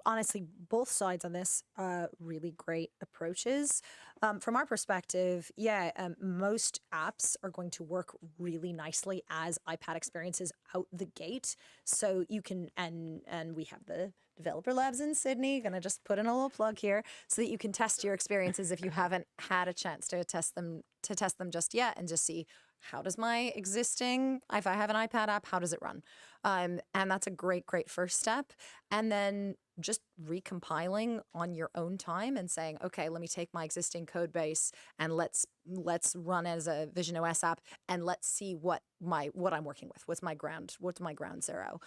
honestly, both sides on this really great approaches. From our perspective, most apps are going to work really nicely as iPad experiences out the gate. So you can, and we have the developer labs in Sydney, gonna just put in a little plug here so that you can test your experiences if you haven't had a chance to test them just yet, and just see, how does my existing, if I have an iPad app, how does it run? And that's a great first step. And then just recompiling on your own time and saying, okay, let me take my existing code base and let's run as a Vision OS app, and let's see what I'm working with. What's my ground zero?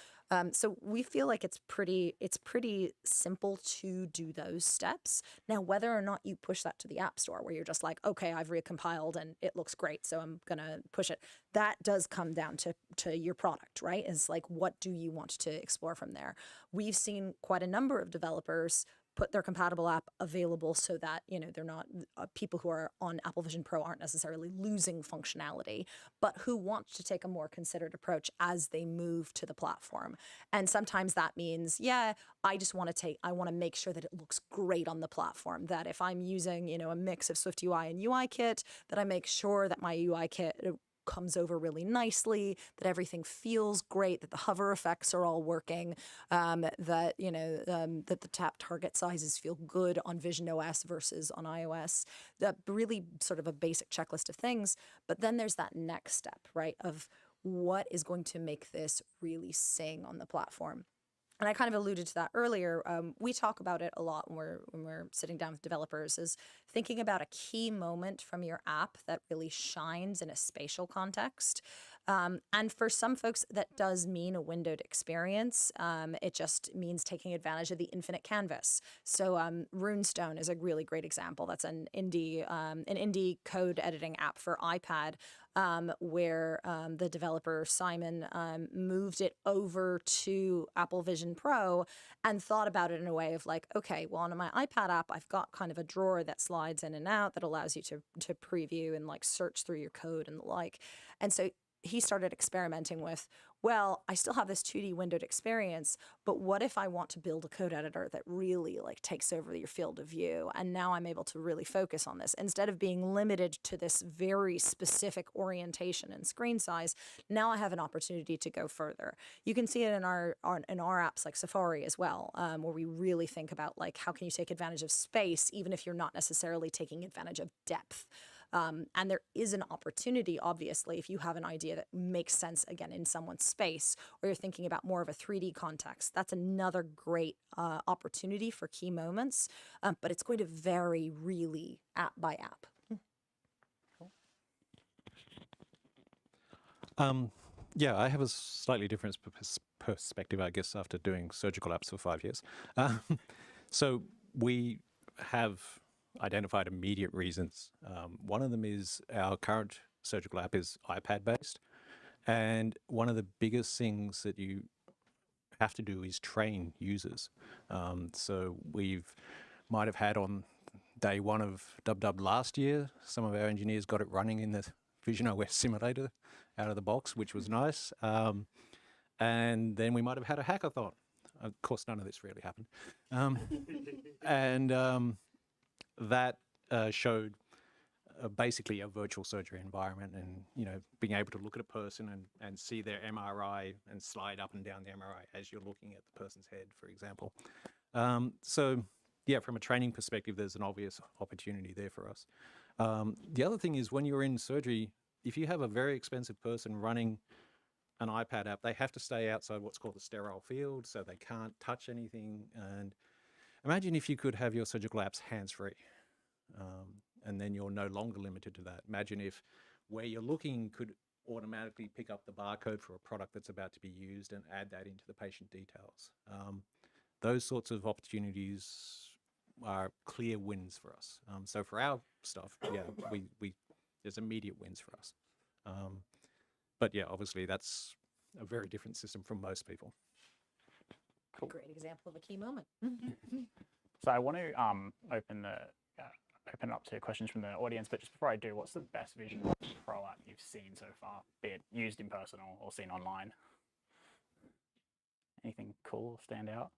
So we feel like it's pretty simple to do those steps. Now, whether or not you push that to the App Store, where you're just like, okay, I've recompiled and it looks great, so I'm gonna push it. That does come down to your product, right? It's like, what do you want to explore from there? We've seen quite a number of developers put their compatible app available so that, they're not people who are on Apple Vision Pro aren't necessarily losing functionality, but who want to take a more considered approach as they move to the platform. And sometimes that means, I want to make sure that it looks great on the platform, that if I'm using, a mix of SwiftUI and UIKit, that I make sure that my UIKit comes over really nicely, that everything feels great, that the hover effects are all working, that the tap target sizes feel good on Vision OS versus on iOS. That really sort of a basic checklist of things. But then there's that next step, right, of what is going to make this really sing on the platform. And I kind of alluded to that earlier. We talk about it a lot when we're sitting down with developers, is thinking about a key moment from your app that really shines in a spatial context. And for some folks, that does mean a windowed experience. It just means taking advantage of the infinite canvas. So Runestone is a really great example. That's an indie code editing app for iPad, where the developer Simon moved it over to Apple Vision Pro and thought about it in a way of like, okay, well, on my iPad app, I've got kind of a drawer that slides in and out that allows you to preview and like search through your code and the like. And so he started experimenting with, well, I still have this 2D windowed experience, but what if I want to build a code editor that really like takes over your field of view? And now I'm able to really focus on this. Instead of being limited to this very specific orientation and screen size, now I have an opportunity to go further. You can see it in our apps like Safari as well, where we really think about like, how can you take advantage of space, even if you're not necessarily taking advantage of depth. And there is an opportunity, obviously, if you have an idea that makes sense, again, in someone's space, or you're thinking about more of a 3D context. That's another great opportunity for key moments, but it's going to vary really app by app. I have a slightly different perspective, I guess, after doing surgical apps for 5 years. So we have identified immediate reasons. One of them is our current surgical app is iPad-based, and one of the biggest things that you have to do is train users. So might have had on day one of WW last year, some of our engineers got it running in the Vision OS simulator out of the box, which was nice. And then we might have had a hackathon. Of course, none of this really happened. That showed basically a virtual surgery environment, and being able to look at a person and see their MRI and slide up and down the MRI as you're looking at the person's head, for example. So from a training perspective, there's an obvious opportunity there for us. The other thing is when you're in surgery, if you have a very expensive person running an iPad app, they have to stay outside what's called the sterile field, so they can't touch anything. And imagine if you could have your surgical apps hands-free, and then you're no longer limited to that. Imagine if where you're looking could automatically pick up the barcode for a product that's about to be used and add that into the patient details. Those sorts of opportunities are clear wins for us. So for our stuff, yeah, there's immediate wins for us. But yeah, obviously that's a very different system from most people. Cool. Great example of a key moment. So I want to open it up to questions from the audience, but just before I do, what's the best Vision Pro app you've seen so far, be it used in person or seen online? Anything cool stand out?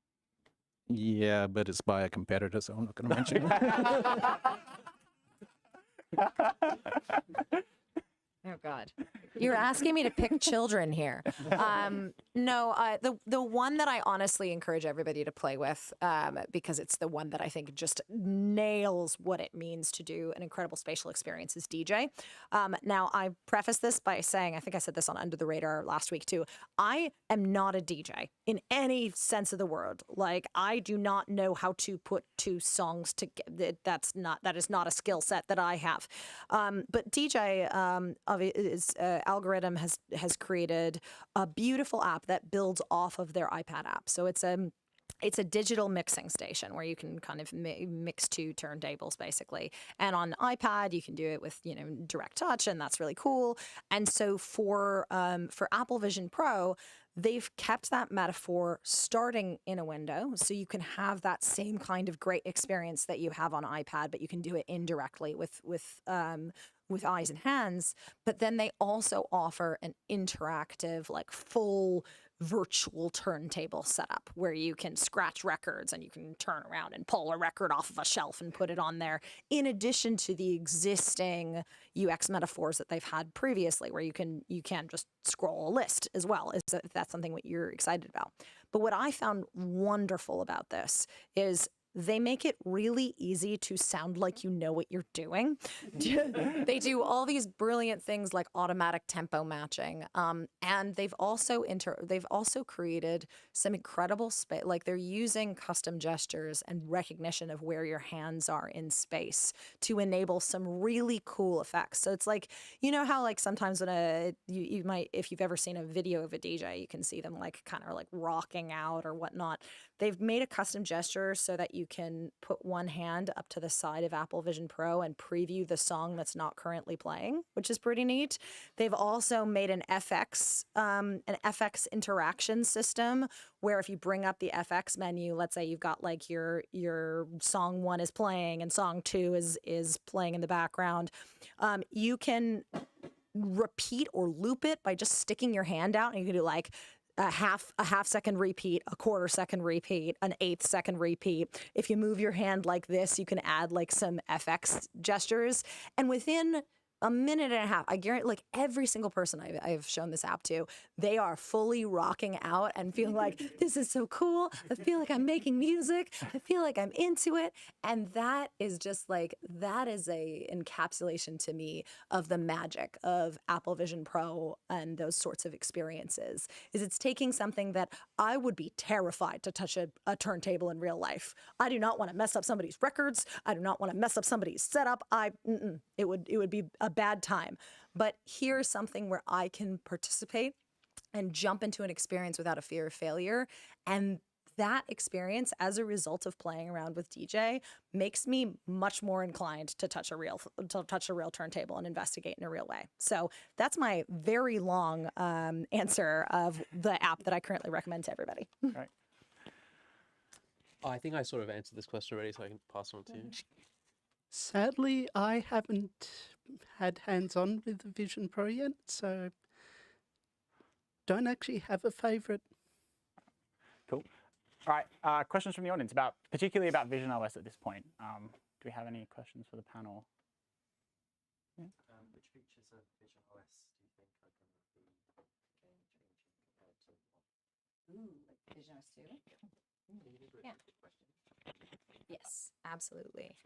Yeah, but it's by a competitor, so I'm not going to mention it. Oh God, you're asking me to pick children here. No, the one that I honestly encourage everybody to play with, because it's the one that I think just nails what it means to do an incredible spatial experience, is DJ. Now, I preface this by saying, I think I said this on Under the Radar last week too, I am not a DJ in any sense of the word. Like, I do not know how to put two songs together. That is not a skill set that I have. But DJ, algorithm has created a beautiful app that builds off of their iPad app. So it's a digital mixing station where you can kind of mix two turntables basically. And on iPad, you can do it with, direct touch, and that's really cool. And so for Apple Vision Pro, they've kept that metaphor starting in a window, so you can have that same kind of great experience that you have on iPad, but you can do it indirectly with eyes and hands. But then they also offer an interactive, like full virtual turntable setup where you can scratch records and you can turn around and pull a record off of a shelf and put it on there, in addition to the existing UX metaphors that they've had previously, where you can just scroll a list as well, if that's something that you're excited about. But what I found wonderful about this is they make it really easy to sound like you know what you're doing. They do all these brilliant things like automatic tempo matching, and they've also created some incredible space. Like, they're using custom gestures and recognition of where your hands are in space to enable some really cool effects. So it's like, how like sometimes when you might, if you've ever seen a video of a DJ, you can see them like kind of like rocking out or whatnot. They've made a custom gesture so that you can put one hand up to the side of Apple Vision Pro and preview the song that's not currently playing, which is pretty neat. They've also made an FX interaction system where if you bring up the FX menu, let's say you've got like your song 1 is playing and song 2 is playing in the background, you can repeat or loop it by just sticking your hand out, and you can do like a half second repeat, a quarter second repeat, an 1/8 second repeat. If you move your hand like this, you can add like some FX gestures. And within a minute and a half, I guarantee, like every single person I've shown this app to, they are fully rocking out and feeling like, this is so cool. I feel like I'm making music. I feel like I'm into it. And that is just like, that is a encapsulation to me of the magic of Apple Vision Pro and those sorts of experiences. Is it's taking something that I would be terrified to touch a turntable in real life. I do not want to mess up somebody's records. I do not want to mess up somebody's setup. It would be a bad time. But here's something where I can participate and jump into an experience without a fear of failure. And that experience, as a result of playing around with DJ, makes me much more inclined to touch a real turntable and investigate in a real way. So that's my very long answer of the app that I currently recommend to everybody. Right. Oh, I think I sort of answered this question already, so I can pass on to you. Sadly, I haven't had hands-on with the Vision Pro yet, so don't actually have a favourite. Cool. All right, questions from the audience, particularly about Vision OS at this point. Do we have any questions for the panel? Yeah. Which features of Vision OS do you think are going to be game-changing compared to what? Ooh, like Vision OS 2? Yeah. Yes, absolutely.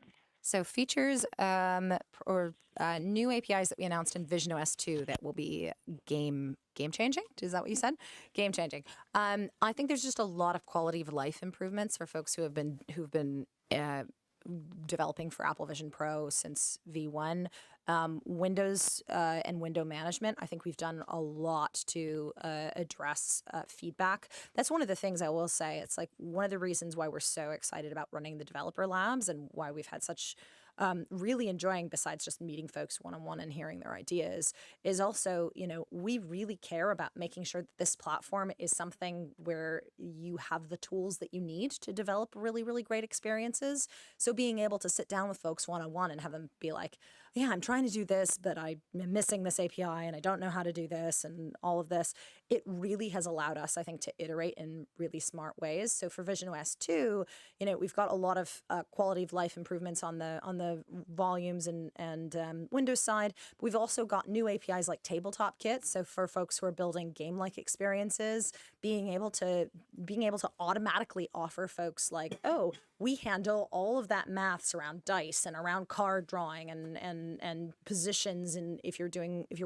So features or new APIs that we announced in visionOS 2 that will be game changing. Is that what you said? Game changing. I think there's just a lot of quality of life improvements for folks who've been developing for Apple Vision Pro since V1. Windows and window management, I think we've done a lot to address feedback. That's one of the things I will say. It's like one of the reasons why we're so excited about running the developer labs and why we've had such really enjoying, besides just meeting folks one-on-one and hearing their ideas, is also, we really care about making sure that this platform is something where you have the tools that you need to develop really, really great experiences. So being able to sit down with folks one-on-one and have them be like, yeah, I'm trying to do this, but I'm missing this API and I don't know how to do this and all of this. It really has allowed us, I think, to iterate in really smart ways. So for visionOS 2, we've got a lot of quality of life improvements on the volumes and Windows side. But we've also got new APIs like tabletop kits. So for folks who are building game-like experiences, being able to automatically offer folks like, oh, we handle all of that maths around dice and around card drawing and positions, and if you're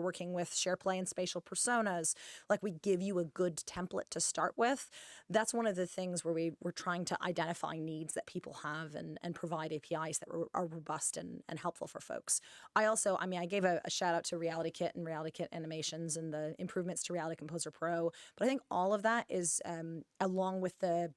working with SharePlay and spatial personas, like we give you a good template to start with. That's one of the things where we're trying to identify needs that people have and provide APIs that are robust and helpful for folks. I gave a shout out to Reality Kit and Reality Kit animations and the improvements to Reality Composer Pro, but I think all of that is along with the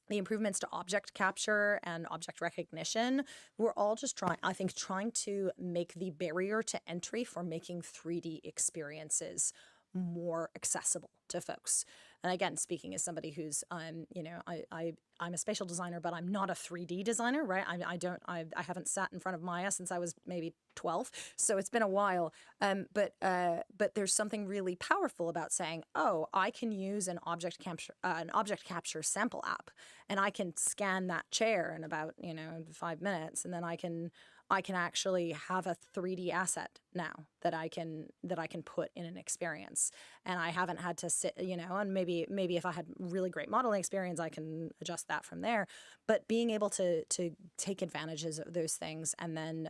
improvements to object capture and object recognition, we're all just trying to make the barrier to entry for making 3D experiences more accessible to folks. And again, speaking as somebody who's, I'm a spatial designer, but I'm not a 3D designer, right? I haven't sat in front of Maya since I was maybe 12, so it's been a while. But there's something really powerful about saying, oh, I can use an object capture sample app, and I can scan that chair in about 5 minutes, and then I can actually have a 3D asset now that I can put in an experience, and I haven't had to sit, and maybe if I had really great modeling experience, I can adjust that from there. But being able to take advantages of those things, and then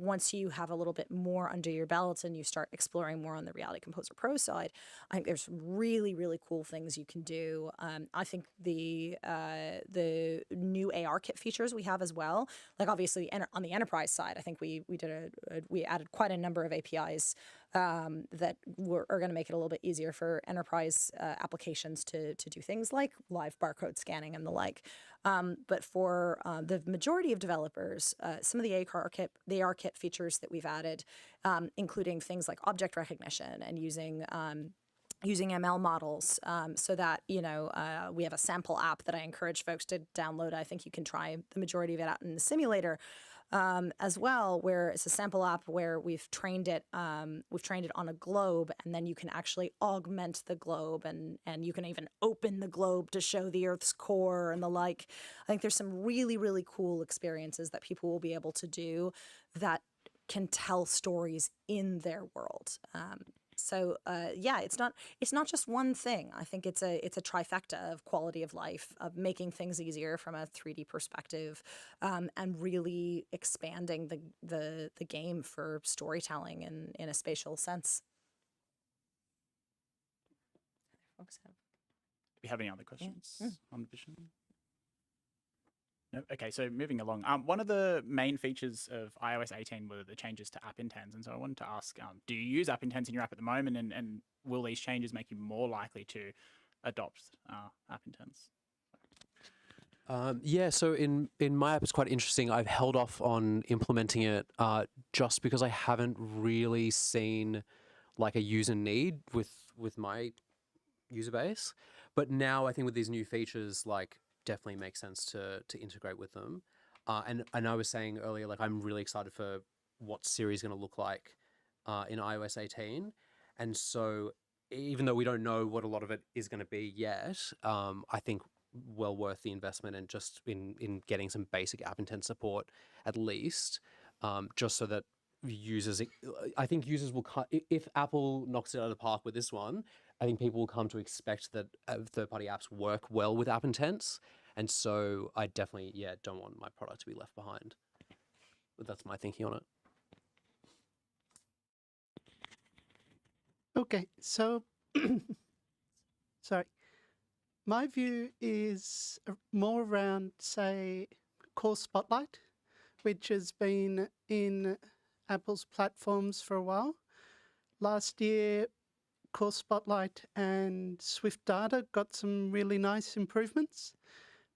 once you have a little bit more under your belt and you start exploring more on the Reality Composer Pro side, I think there's really, really cool things you can do. I think the new AR kit features we have as well, like obviously on the enterprise side, I think we added quite a number of APIs that are going to make it a little bit easier for enterprise applications to do things like live barcode scanning and the like. But for the majority of developers, some of the AR kit features that we've added, including things like object recognition and using ML models, so that we have a sample app that I encourage folks to download. I think you can try the majority of it out in the simulator. As well, where it's a sample app where we've trained it on a globe, and then you can actually augment the globe, and you can even open the globe to show the Earth's core and the like. I think there's some really, really cool experiences that people will be able to do that can tell stories in their world. So it's not just one thing. I think it's a trifecta of quality of life, of making things easier from a 3D perspective, and really expanding the game for storytelling in a spatial sense. Do we have any other questions on the vision? No? Okay, so moving along. One of the main features of iOS 18 were the changes to app intents, and so I wanted to ask, do you use app intents in your app at the moment, and will these changes make you more likely to adopt app intents? So in my app, it's quite interesting. I've held off on implementing it just because I haven't really seen like a user need with my user base. But now I think with these new features, like, definitely makes sense to integrate with them. And I was saying earlier, like, I'm really excited for what Siri is going to look like in iOS 18. And so even though we don't know what a lot of it is going to be yet, I think well worth the investment, and just in getting some basic app intent support at least, just so that users, I think users will, if Apple knocks it out of the park with this one, I think people will come to expect that third-party apps work well with app intents. And so I definitely, don't want my product to be left behind. But that's my thinking on it. Okay, so sorry. My view is more around, say, Core Spotlight, which has been in Apple's platforms for a while. Last year, Core Spotlight and Swift Data got some really nice improvements,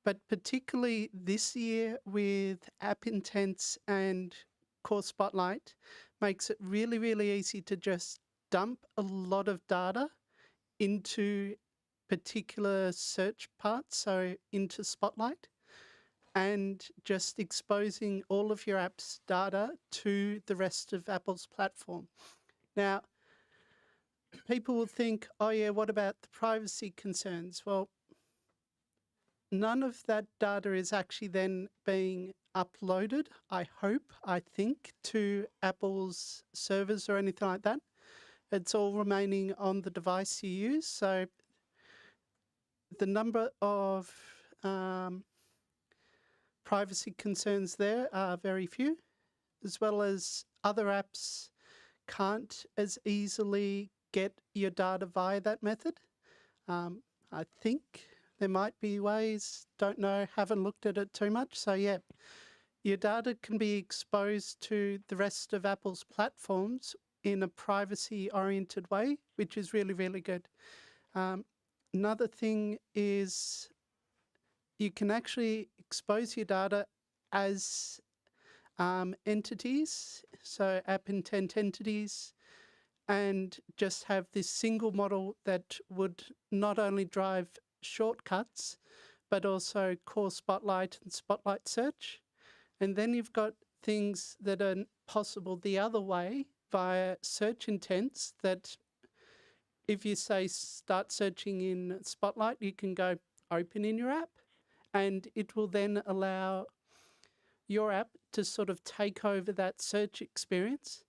but particularly this year with App Intents and Core Spotlight makes it really, really easy to just dump a lot of data into particular search parts, so into Spotlight, and just exposing all of your app's data to the rest of Apple's platform. Now, people will think, oh yeah, what about the privacy concerns? Well, none of that data is actually then being uploaded, I hope, I think, to Apple's servers or anything like that. It's all remaining on the device you use. So the number of privacy concerns there are very few, as well as other apps can't as easily get your data via that method. I think there might be ways, don't know, haven't looked at it too much. So yeah, your data can be exposed to the rest of Apple's platforms in a privacy-oriented way, which is really, really good. Another thing is you can actually expose your data as entities, so app intent entities, and just have this single model that would not only drive shortcuts, but also Core Spotlight and Spotlight Search. And then you've got things that are possible the other way via search intents that if you say start searching in Spotlight, you can go open in your app, and it will then allow your app to sort of take over that search experience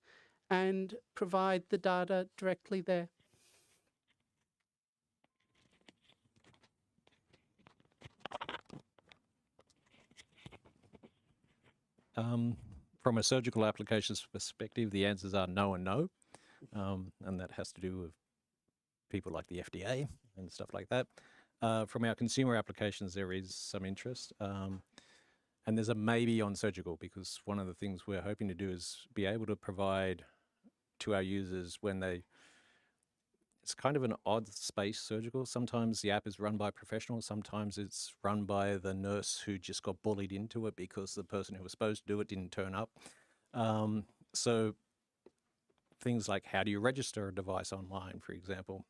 and provide the data directly there. From a surgical applications perspective, the answers are no and no, and that has to do with people like the FDA and stuff like that. From our consumer applications, there is some interest, and there's a maybe on surgical, because one of the things we're hoping to do is be able to provide to our users when it's kind of an odd space, surgical. Sometimes the app is run by professionals, sometimes it's run by the nurse who just got bullied into it because the person who was supposed to do it didn't turn up. So things like how do you register a device online, for example,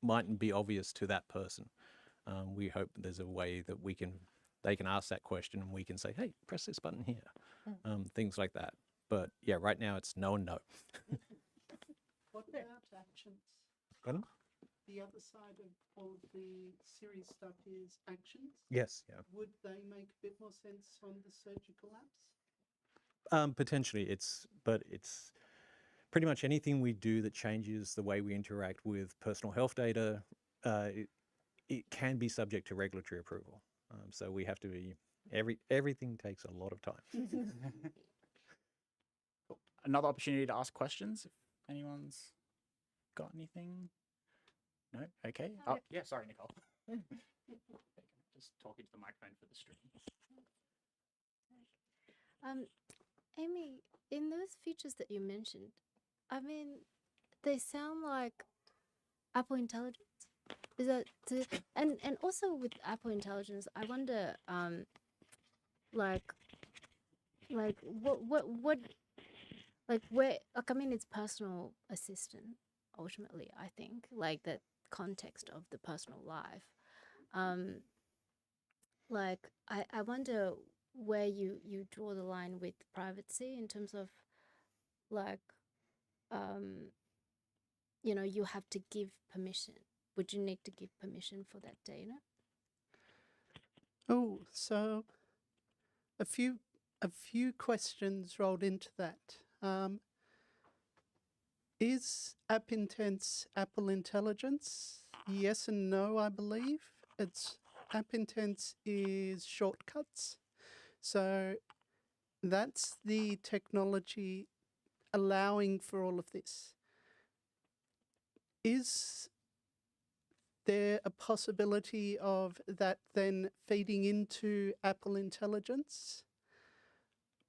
mightn't be obvious to that person. We hope there's a way that they can ask that question and we can say, hey, press this button here, things like that. But yeah, right now it's no and no. What about actions? Pardon? The other side of all of the Siri stuff is actions. Yes, yeah. Would they make a bit more sense on the surgical apps? Potentially, it's pretty much anything we do that changes the way we interact with personal health data. It can be subject to regulatory approval. So we have to be everything takes a lot of time. Another opportunity to ask questions if anyone's got anything. No? Okay. Oh, yeah, sorry, Nicole. Just talking to the microphone for the stream. Amy, in those features that you mentioned, I mean, they sound like Apple Intelligence. Is that and also with Apple Intelligence, I wonder, like what like where, like, I mean, it's personal assistant ultimately. I think like the context of the personal life. Like I wonder where you draw the line with privacy in terms of like you know, you have to give permission. Would you need to give permission for that data? Oh, so a few questions rolled into that. Is App Intense Apple Intelligence? Yes and no, I believe. It's App Intense is shortcuts. So that's the technology allowing for all of this. Is there a possibility of that then feeding into Apple Intelligence?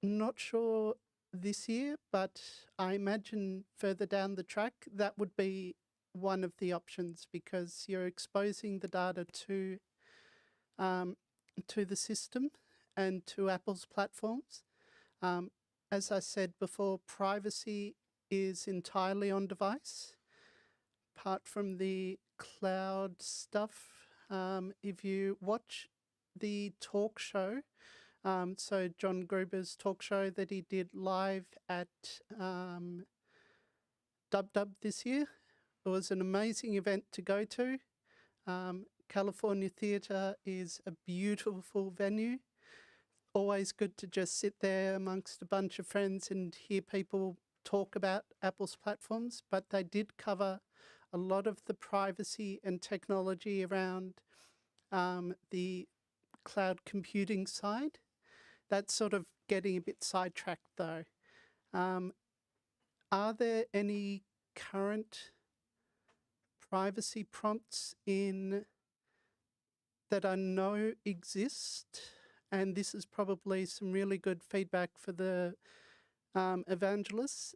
Not sure this year, but I imagine further down the track that would be one of the options, because you're exposing the data to the system and to Apple's platforms. As I said before, privacy is entirely on device. Apart from the cloud stuff, if you watch the talk show, so John Gruber's talk show that he did live at WWDC this year, it was an amazing event to go to. California Theatre is a beautiful venue. Always good to just sit there amongst a bunch of friends and hear people talk about Apple's platforms, but they did cover a lot of the privacy and technology around the cloud computing side. That's sort of getting a bit sidetracked though. Are there any current privacy prompts that I know exist? And this is probably some really good feedback for the evangelists.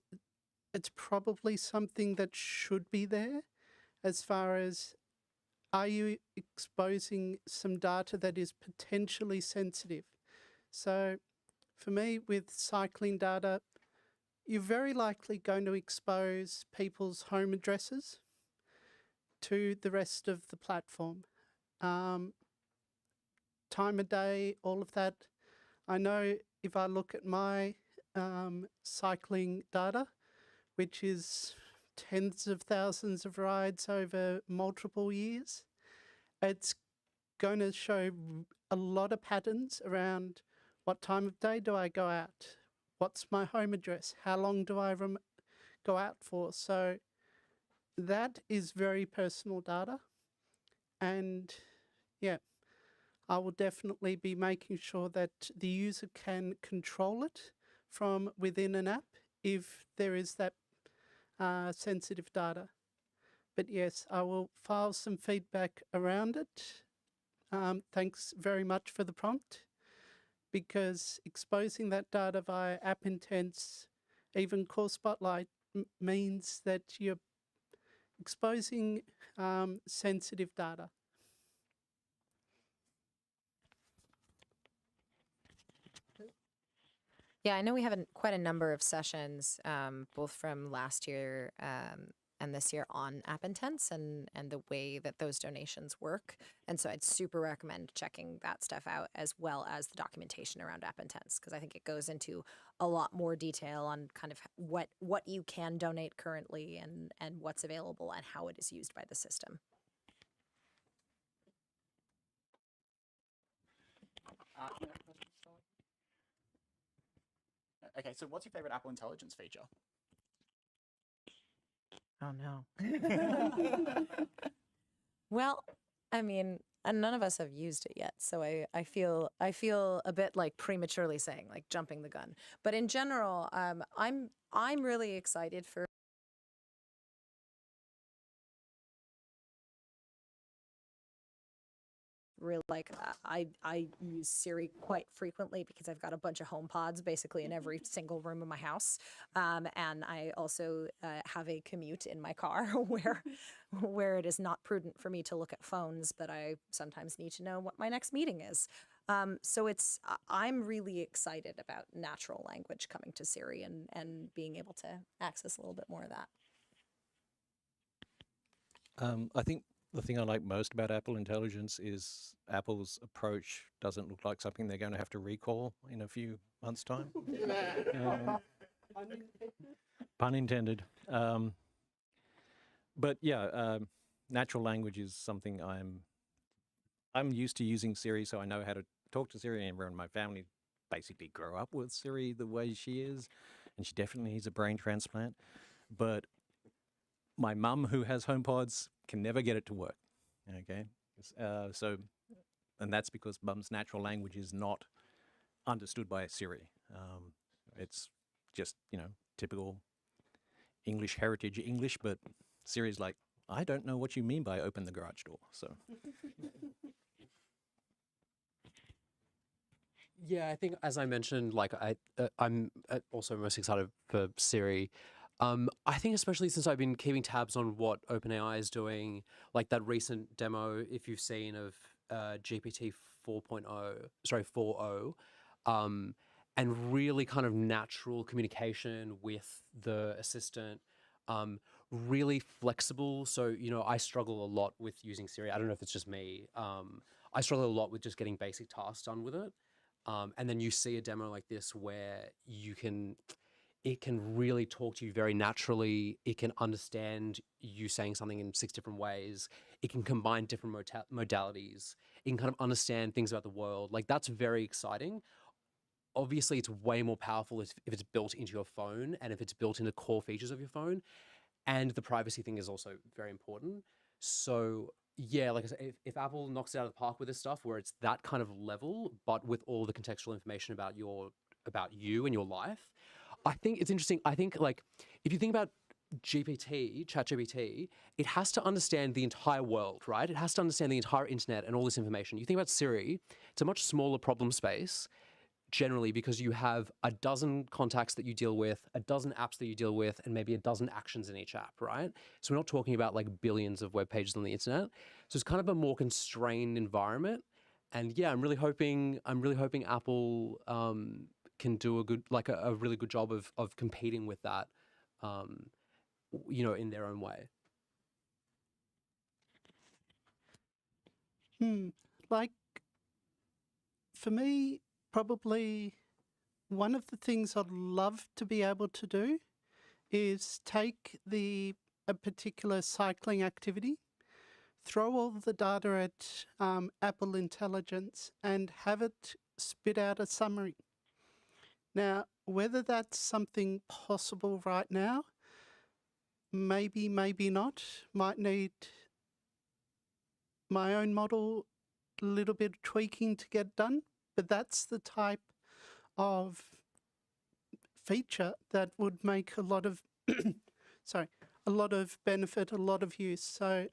It's probably something that should be there, as far as, are you exposing some data that is potentially sensitive? So for me, with cycling data, you're very likely going to expose people's home addresses to the rest of the platform. Time of day, all of that. I know if I look at my cycling data, which is tens of thousands of rides over multiple years, it's going to show a lot of patterns around what time of day do I go out? What's my home address? How long do I go out for? So that is very personal data. And yeah, I will definitely be making sure that the user can control it from within an app if there is that sensitive data. But yes, I will file some feedback around it. Thanks very much for the prompt, because exposing that data via App Intense, even Core Spotlight, means that you're exposing sensitive data. Yeah, I know we have quite a number of sessions, both from last year and this year, on App Intense and the way that those donations work. And so I'd super recommend checking that stuff out, as well as the documentation around App Intense, because I think it goes into a lot more detail on kind of what you can donate currently and what's available and how it is used by the system. Okay, so what's your favorite Apple Intelligence feature? Oh no. Well, I mean, none of us have used it yet, so I feel a bit like prematurely saying, like, jumping the gun. But in general, I'm really excited for real, like, I use Siri quite frequently because I've got a bunch of home pods basically in every single room of my house, and I also have a commute in my car where it is not prudent for me to look at phones, but I sometimes need to know what my next meeting is. So I'm really excited about natural language coming to Siri and being able to access a little bit more of that. I think the thing I like most about Apple Intelligence is Apple's approach doesn't look like something they're going to have to recall in a few months' time. Pun intended. But yeah, natural language is something I'm used to using Siri, so I know how to talk to Siri. Everyone in my family basically grew up with Siri the way she is, and she definitely needs a brain transplant. But my mum, who has HomePods, can never get it to work. Okay, and that's because mum's natural language is not understood by Siri. It's just, typical English heritage English, but Siri's like, I don't know what you mean by open the garage door. So. Yeah, I think as I mentioned, like I'm also most excited for Siri. I think especially since I've been keeping tabs on what OpenAI is doing, like that recent demo, if you've seen, of GPT 4.0, and really kind of natural communication with the assistant, really flexible. So, I struggle a lot with using Siri. I don't know if it's just me. I struggle a lot with just getting basic tasks done with it. And then you see a demo like this where it can really talk to you very naturally. It can understand you saying something in 6 different ways. It can combine different modalities. It can kind of understand things about the world. Like, that's very exciting. Obviously, it's way more powerful if it's built into your phone and if it's built into core features of your phone. And the privacy thing is also very important. So yeah, like I said, if Apple knocks it out of the park with this stuff, where it's that kind of level, but with all the contextual information about you and your life, I think it's interesting. I think, like, if you think about ChatGPT, it has to understand the entire world, right? It has to understand the entire internet and all this information. You think about Siri, it's a much smaller problem space, generally, because you have a dozen contacts that you deal with, a dozen apps that you deal with, and maybe a dozen actions in each app, right? So we're not talking about like billions of web pages on the internet. So it's kind of a more constrained environment. And yeah, I'm really hoping Apple can do a really good job of competing with that, in their own way. Like, for me, probably one of the things I'd love to be able to do is take a particular cycling activity, throw all the data at Apple Intelligence and have it spit out a summary. Now, whether that's something possible right now, maybe, maybe not. Might need my own model, a little bit of tweaking to get done. But that's the type of feature that would make a lot of, a lot of benefit, a lot of use. So,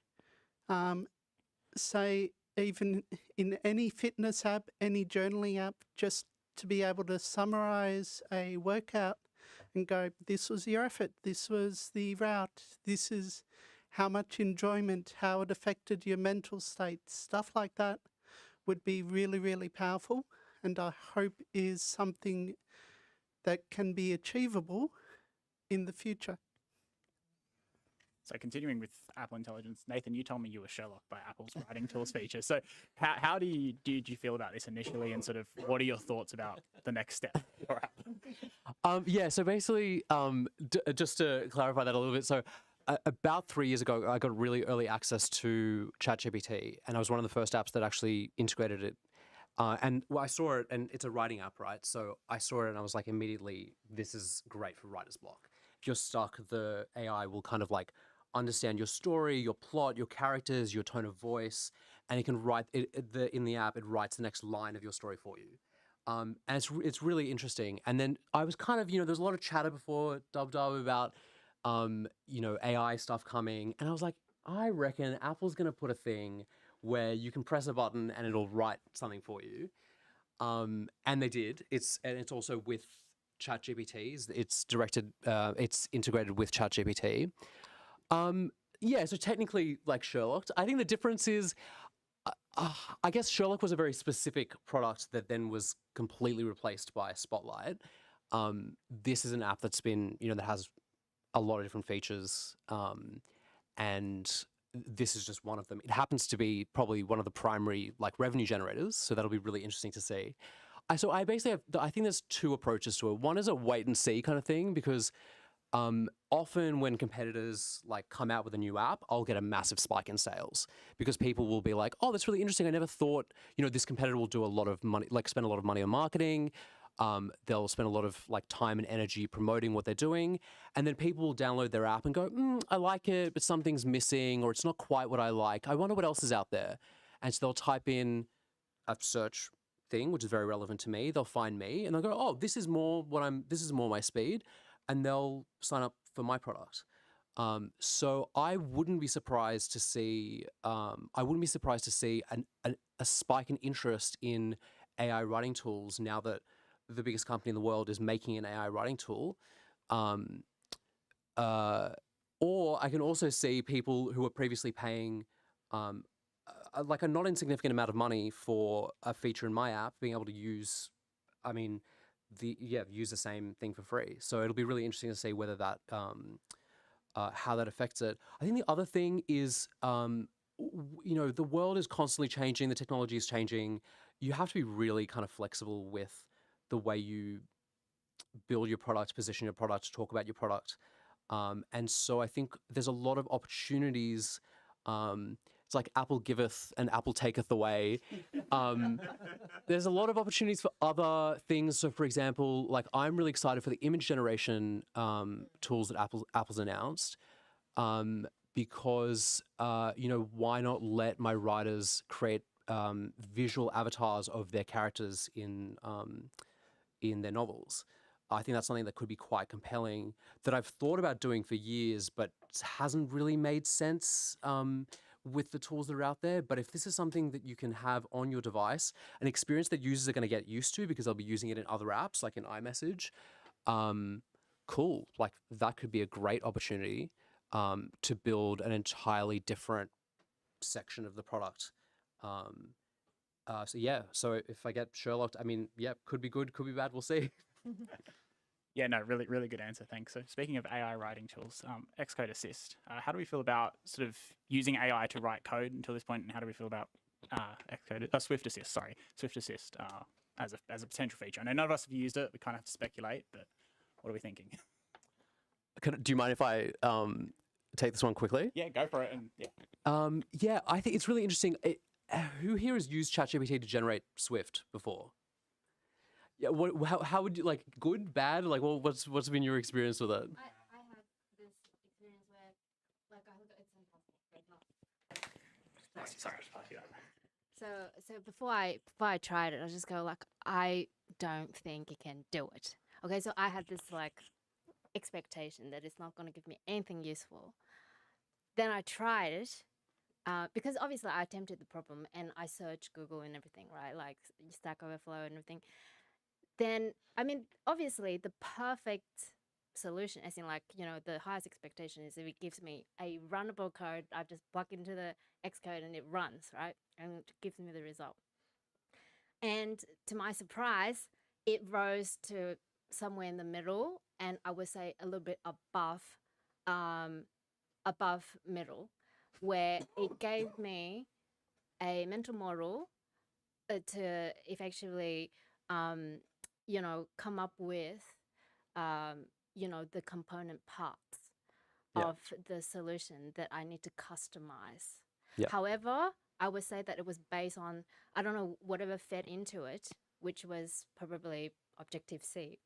say even in any fitness app, any journaling app, just to be able to summarize a workout and go, this was your effort, this was the route, this is how much enjoyment, how it affected your mental state, stuff like that would be really, really powerful, and I hope is something that can be achievable in the future. So continuing with Apple Intelligence, Nathan, you told me you were Sherlock by Apple's writing tools feature. So how did you feel about this initially, and sort of what are your thoughts about the next step for Apple? Yeah, so basically, just to clarify that a little bit, so about 3 years ago, I got really early access to ChatGPT, and I was one of the first apps that actually integrated it. And I saw it, and it's a writing app, right? So I saw it, and I was like, immediately, this is great for writer's block. If you're stuck, the AI will kind of like understand your story, your plot, your characters, your tone of voice, and it can write in the app. It writes the next line of your story for you. And it's really interesting. And then I was kind of, there's a lot of chatter before WWDC about AI stuff coming. And I was like, I reckon Apple's going to put a thing where you can press a button and it'll write something for you. And they did. It's also with ChatGPT. It's integrated with ChatGPT. Yeah, so technically like Sherlock. I think the difference is, I guess Sherlock was a very specific product that then was completely replaced by Spotlight. This is an app that's been, that has a lot of different features, and this is just one of them. It happens to be probably one of the primary like revenue generators, so that'll be really interesting to see. So I basically I think there's two approaches to it. One is a wait and see kind of thing, because often when competitors like come out with a new app, I'll get a massive spike in sales because people will be like, oh, that's really interesting. I never thought, this competitor will do a lot of money, like spend a lot of money on marketing. They'll spend a lot of like time and energy promoting what they're doing, and then people will download their app and go, I like it, but something's missing, or it's not quite what I like. I wonder what else is out there. And so they'll type in a search thing, which is very relevant to me. They'll find me and they'll go, oh, this is more my speed, and they'll sign up for my product. So I wouldn't be surprised to see a spike in interest in AI writing tools now that the biggest company in the world is making an AI writing tool. Or I can also see people who were previously paying like a not insignificant amount of money for a feature in my app being able to use, use the same thing for free. So it'll be really interesting to see whether that, how that affects it. I think the other thing is, the world is constantly changing, the technology is changing. You have to be really kind of flexible with the way you build your product, position your product, talk about your product. And so I think there's a lot of opportunities. It's like Apple giveth and Apple taketh away. There's a lot of opportunities for other things. So for example, like I'm really excited for the image generation tools that Apple's announced. Because, why not let my writers create visual avatars of their characters in their novels? I think that's something that could be quite compelling that I've thought about doing for years, but hasn't really made sense with the tools that are out there. But if this is something that you can have on your device, an experience that users are going to get used to because they'll be using it in other apps, like in iMessage, cool. Like that could be a great opportunity to build an entirely different section of the product. So if I get Sherlocked, could be good, could be bad, we'll see. Yeah, no, really, really good answer. Thanks. So speaking of AI writing tools, Xcode Assist, how do we feel about sort of using AI to write code until this point, and how do we feel about Swift Assist as a potential feature? I know none of us have used it. We kind of have to speculate, but what are we thinking? Do you mind if I take this one quickly? Yeah, go for it. I think it's really interesting. Who here has used ChatGPT to generate Swift before? Yeah, how would you, like, good, bad? Like, well, what's been your experience with it? I have this experience where, like, I look at it's fantastic. Sorry. So before I tried it, I just go like, I don't think it can do it. Okay, so I had this like expectation that it's not going to give me anything useful. Then I tried it. Because obviously I attempted the problem and I searched Google and everything, right? Like Stack Overflow and everything. Then, obviously the perfect solution, as in like, the highest expectation is if it gives me a runnable code, I just plug into the Xcode and it runs, right? And it gives me the result. And to my surprise, it rose to somewhere in the middle, and I would say a little bit above middle, where it gave me a mental model to effectively, come up with, the component parts of the solution that I need to customize. Yeah. However, I would say that it was based on, I don't know, whatever fed into it, which was probably Objective-C.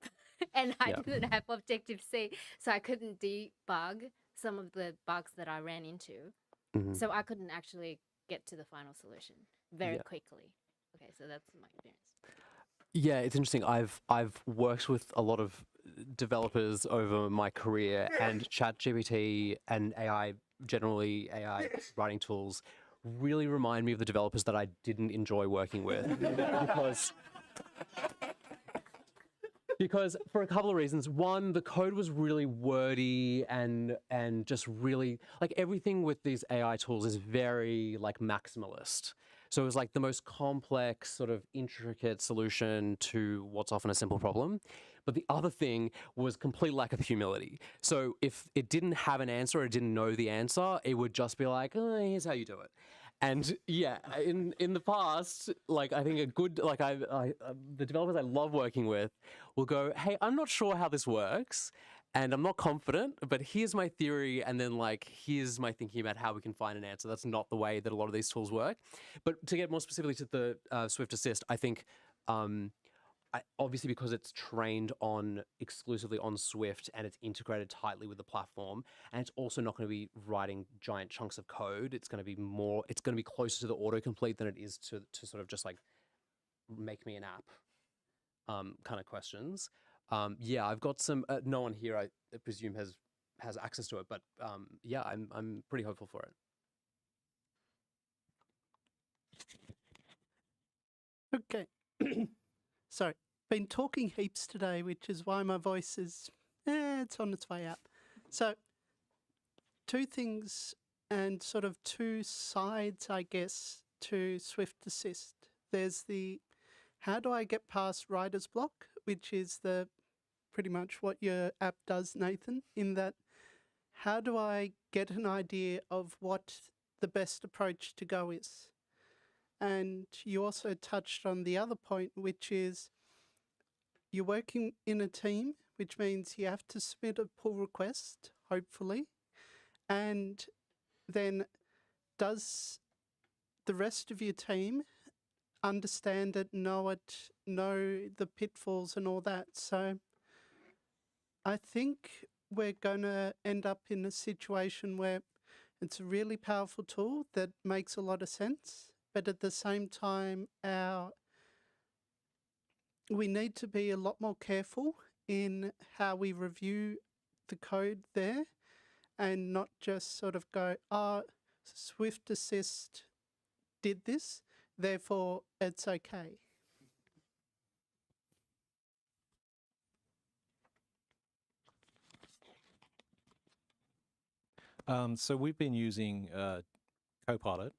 And I didn't have Objective-C, so I couldn't debug some of the bugs that I ran into. So I couldn't actually get to the final solution very quickly. Okay, so that's my experience. Yeah, it's interesting. I've worked with a lot of developers over my career, and ChatGPT and AI, generally AI writing tools, really remind me of the developers that I didn't enjoy working with because for a couple of reasons. One, the code was really wordy and just really, like, everything with these AI tools is very like maximalist. So it was like the most complex, sort of intricate solution to what's often a simple problem. But the other thing was complete lack of humility. So if it didn't have an answer or it didn't know the answer, it would just be like, oh, here's how you do it. And yeah, in the past, like, I think a good, like, the developers I love working with will go, hey, I'm not sure how this works, and I'm not confident, but here's my theory, and then, like, here's my thinking about how we can find an answer. That's not the way that a lot of these tools work. But to get more specifically to the Swift Assist, I think obviously because it's trained on exclusively on Swift and it's integrated tightly with the platform, and it's also not going to be writing giant chunks of code. It's going to be more. It's going to be closer to the autocomplete than it is to sort of just like make me an app kind of questions. Yeah, I've got some. No one here, I presume, has access to it, but yeah, I'm pretty hopeful for it. Okay. Sorry, been talking heaps today, which is why my voice is, it's on its way out. So, two things and sort of two sides, I guess, to Swift Assist. There's the, how do I get past writer's block, which is the pretty much what your app does, Nathan, in that, how do I get an idea of what the best approach to go is? And you also touched on the other point, which is you're working in a team, which means you have to submit a pull request, hopefully. And then does the rest of your team understand it, know the pitfalls and all that? So I think we're going to end up in a situation where it's a really powerful tool that makes a lot of sense, but at the same time, we need to be a lot more careful in how we review the code there and not just sort of go, Swift Assist did this, therefore it's okay. So we've been using Copilot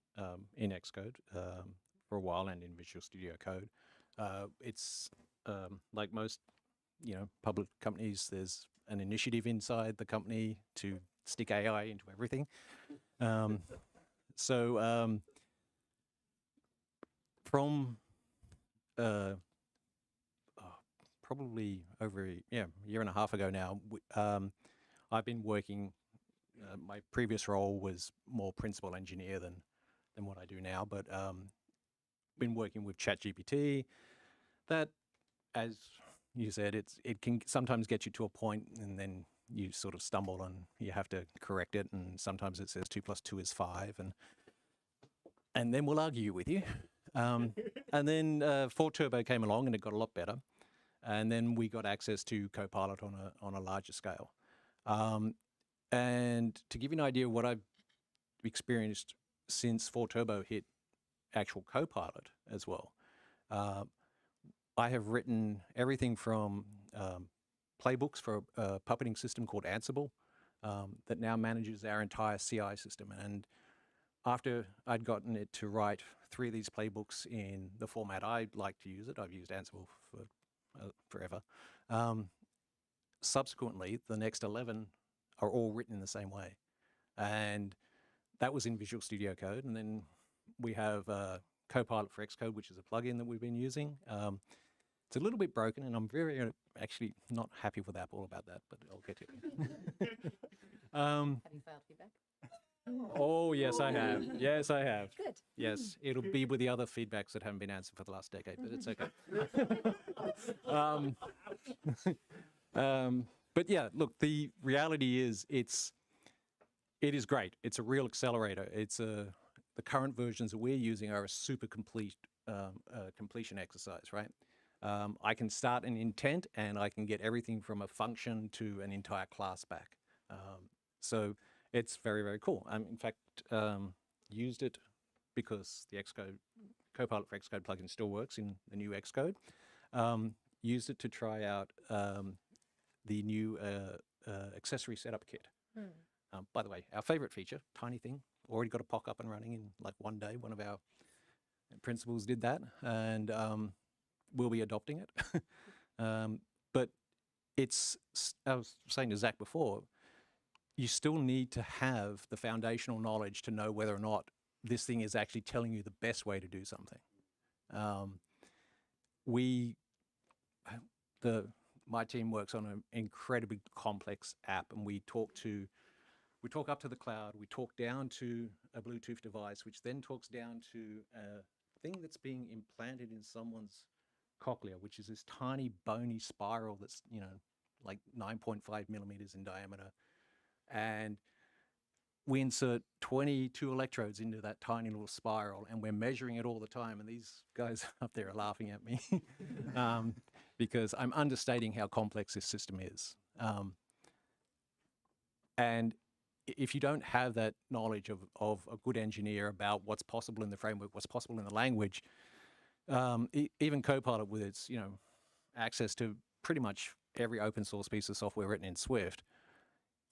in Xcode for a while and in Visual Studio Code. It's like most, public companies. There's an initiative inside the company to stick AI into everything. From probably over a year and a half ago now, I've been working. My previous role was more principal engineer than what I do now, but been working with ChatGPT. That, as you said, it can sometimes get you to a point, and then you sort of stumble and you have to correct it. And sometimes it says 2 + 2 is 5, and then we'll argue with you. And then 4 Turbo came along, and it got a lot better. And then we got access to Copilot on a larger scale. And to give you an idea of what I've experienced since 4 Turbo hit actual Copilot as well, I have written everything from playbooks for a puppeting system called Ansible that now manages our entire CI system. And after I'd gotten it to write 3 of these playbooks in the format I like to use it, I've used Ansible for forever. Subsequently, the next 11 are all written in the same way. And that was in Visual Studio Code. And then we have Copilot for Xcode, which is a plugin that we've been using. It's a little bit broken, and I'm very actually not happy with Apple about that, but I'll get to it. Have you filed feedback? Oh, yes, I have. Yes, I have. Good. Yes, it'll be with the other feedbacks that haven't been answered for the last decade, but it's okay. But yeah, look, the reality is it is great. It's a real accelerator. The current versions that we're using are a super complete completion exercise, right? I can start an intent, and I can get everything from a function to an entire class back. So it's very, very cool. In fact, used it because the Copilot for Xcode plugin still works in the new Xcode. Used it to try out the new accessory setup kit. By the way, our favorite feature, tiny thing, already got a POC up and running in like one day. One of our principals did that, and we'll be adopting it. But I was saying to Zach before, you still need to have the foundational knowledge to know whether or not this thing is actually telling you the best way to do something. My team works on an incredibly complex app, and we talk up to the cloud, we talk down to a Bluetooth device, which then talks down to a thing that's being implanted in someone's cochlea, which is this tiny bony spiral that's, you know, like 9.5 millimeters in diameter. And we insert 22 electrodes into that tiny little spiral, and we're measuring it all the time. And these guys up there are laughing at me because I'm understating how complex this system is. And if you don't have that knowledge of a good engineer about what's possible in the framework, what's possible in the language, even Copilot with its, you know, access to pretty much every open source piece of software written in Swift,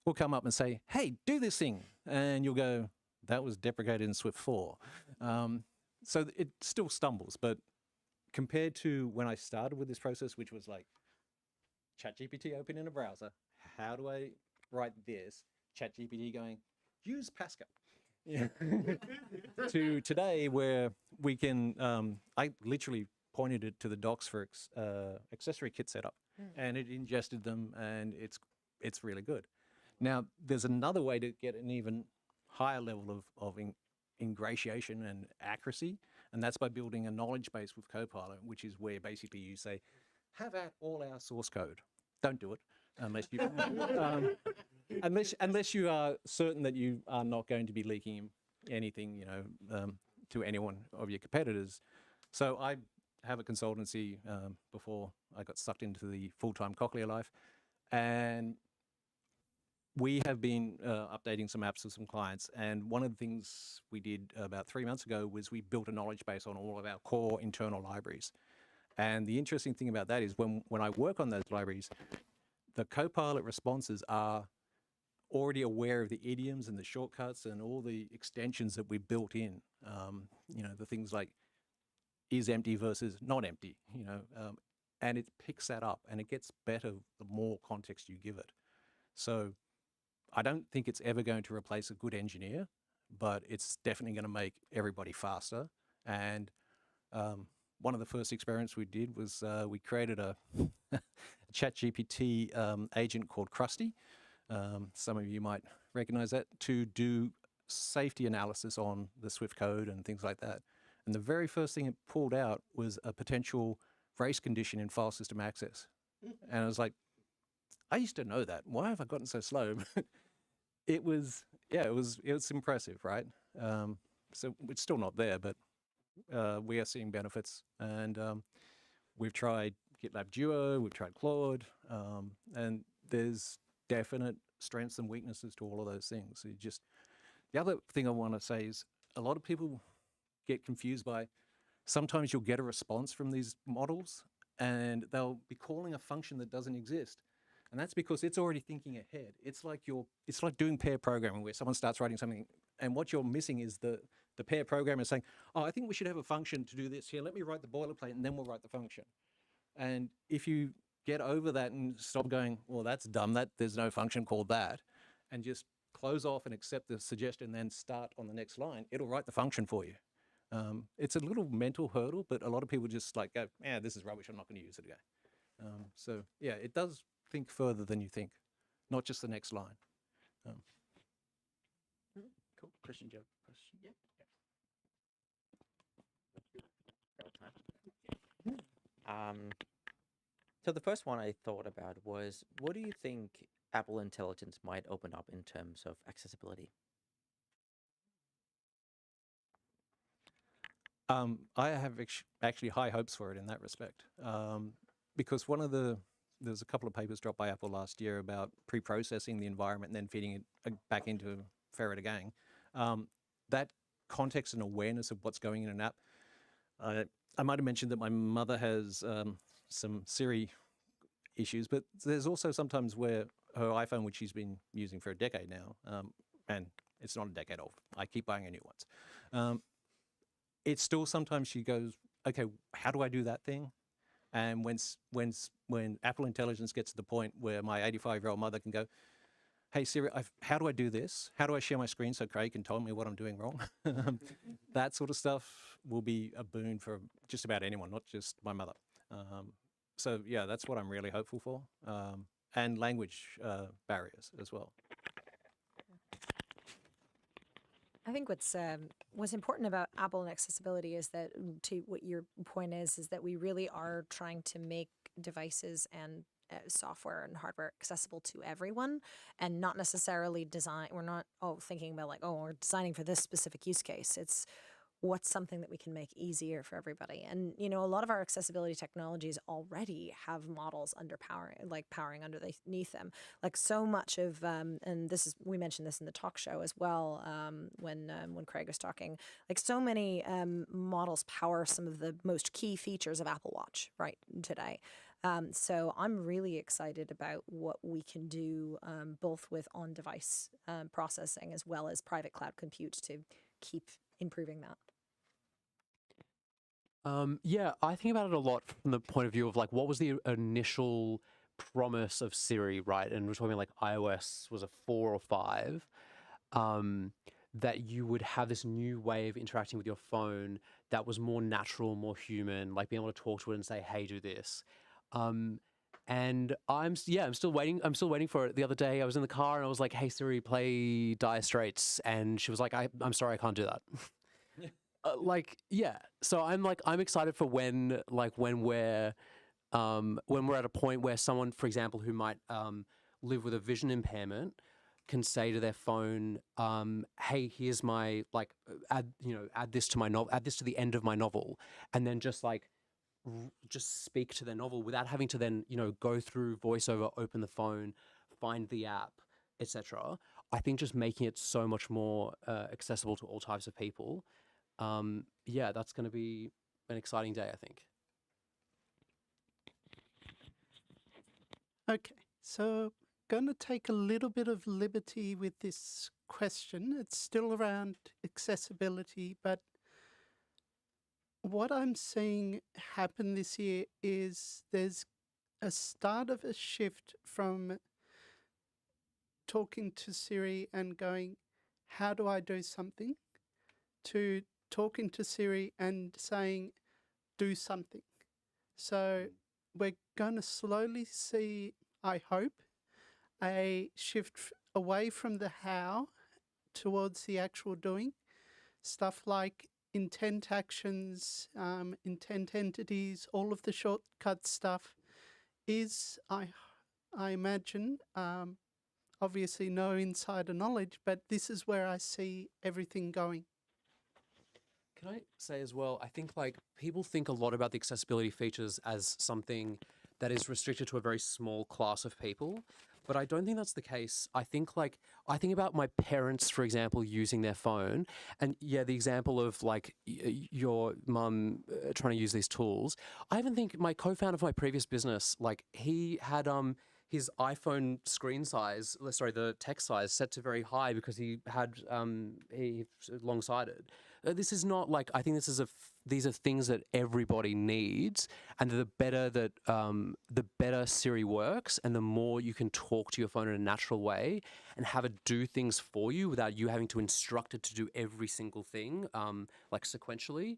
will come up and say, hey, do this thing. And you'll go, that was deprecated in Swift 4. So it still stumbles, but compared to when I started with this process, which was like ChatGPT open in a browser, how do I write this? ChatGPT going, use Pascal. Yeah. To today where we can, I literally pointed it to the docs for accessory kit setup, and it ingested them, and it's really good. Now, there's another way to get an even higher level of ingratiation and accuracy, and that's by building a knowledge base with Copilot, which is where basically you say, have at all our source code. Don't do it unless you unless you are certain that you are not going to be leaking anything, you know, to any one of your competitors. So I have a consultancy before I got sucked into the full-time Cochlea life, and we have been updating some apps with some clients, and one of the things we did about 3 months ago was we built a knowledge base on all of our core internal libraries. And the interesting thing about that is when I work on those libraries, the Copilot responses are already aware of the idioms and the shortcuts and all the extensions that we built in. You know, the things like is empty versus not empty, you know, and it picks that up, and it gets better the more context you give it. So I don't think it's ever going to replace a good engineer, but it's definitely going to make everybody faster. And one of the first experiments we did was we created a ChatGPT agent called Krusty. Some of you might recognize that, to do safety analysis on the Swift code and things like that. And the very first thing it pulled out was a potential race condition in file system access. And I was like, I used to know that. Why have I gotten so slow? It was impressive, right? So it's still not there, but we are seeing benefits. And we've tried GitLab Duo, we've tried Claude, and there's definite strengths and weaknesses to all of those things. The other thing I want to say is a lot of people get confused by, sometimes you'll get a response from these models and they'll be calling a function that doesn't exist. And that's because it's already thinking ahead. It's like doing pair programming, where someone starts writing something, and what you're missing is the pair programmer saying, oh, I think we should have a function to do this here. Let me write the boilerplate and then we'll write the function. And if you get over that and stop going, well, that's dumb, there's no function called that, and just close off and accept the suggestion and then start on the next line, it'll write the function for you. It's a little mental hurdle, but a lot of people just like go, yeah, this is rubbish, I'm not going to use it again. So yeah, it does think further than you think, not just the next line. Cool. Christian, do you have a question? So the first one I thought about was, what do you think Apple Intelligence might open up in terms of accessibility? I have actually high hopes for it in that respect, because there's a couple of papers dropped by Apple last year about pre-processing the environment and then feeding it back into Ferret again. That context and awareness of what's going in an app. I might have mentioned that my mother has some Siri issues, but there's also sometimes where her iPhone, which she's been using for a decade now, and it's not a decade old, I keep buying her new ones. It's still sometimes she goes, okay, how do I do that thing? And when Apple Intelligence gets to the point where my 85-year-old mother can go, hey Siri, how do I do this? How do I share my screen so Craig can tell me what I'm doing wrong? That sort of stuff will be a boon for just about anyone, not just my mother. So yeah, that's what I'm really hopeful for. And language barriers as well. I think what's important about Apple and accessibility is that, to what your point is that we really are trying to make devices and software and hardware accessible to everyone, and not necessarily design. We're not thinking about like, we're designing for this specific use case. It's what's something that we can make easier for everybody. And a lot of our accessibility technologies already have models powering underneath them. Like so much of and we mentioned this in the talk show as well, when Craig was talking, like so many models power some of the most key features of Apple Watch right today. So I'm really excited about what we can do, both with on-device processing as well as private cloud compute, to keep improving that. Yeah, I think about it a lot from the point of view of like, what was the initial promise of Siri, right? And we're talking like iOS was a 4 or 5, that you would have this new way of interacting with your phone that was more natural, more human, like being able to talk to it and say, hey, do this. And I'm still waiting. I'm still waiting for it. The other day I was in the car and I was like, hey Siri, play Dire Straits. And she was like, I'm sorry, I can't do that. So I'm excited for when we're at a point where someone, for example, who might live with a vision impairment can say to their phone, hey, here's my add this to my novel, add this to the end of my novel, and then just speak to their novel without having to then go through VoiceOver, open the phone, find the app, etc. I think just making it so much more accessible to all types of people. That's going to be an exciting day, I think. Okay, so going to take a little bit of liberty with this question. It's still around accessibility, but what I'm seeing happen this year is there's a start of a shift from talking to Siri and going, how do I do something, to talking to Siri and saying, do something. So we're going to slowly see, I hope, a shift away from the how towards the actual doing. Stuff like intent actions, intent entities, all of the shortcut stuff is, I imagine, obviously no insider knowledge, but this is where I see everything going. Can I say as well, I think people think a lot about the accessibility features as something that is restricted to a very small class of people, but I don't think that's the case. I think about my parents, for example, using their phone, and the example of your mum trying to use these tools. I even think my co-founder of my previous business, he had his iPhone screen size, the text size set to very high because he had he's long-sighted. This is not I think these are things that everybody needs, and the better Siri works, and the more you can talk to your phone in a natural way and have it do things for you without you having to instruct it to do every single thing, sequentially.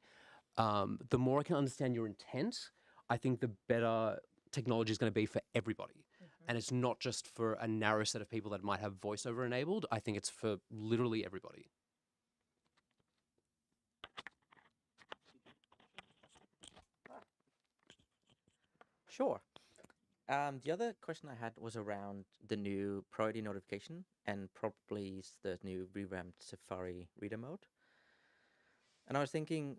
The more I can understand your intent, I think the better technology is going to be for everybody. Mm-hmm. And it's not just for a narrow set of people that might have VoiceOver enabled. I think it's for literally everybody. Sure. The other question I had was around the new priority notification and probably the new revamped Safari reader mode. And I was thinking,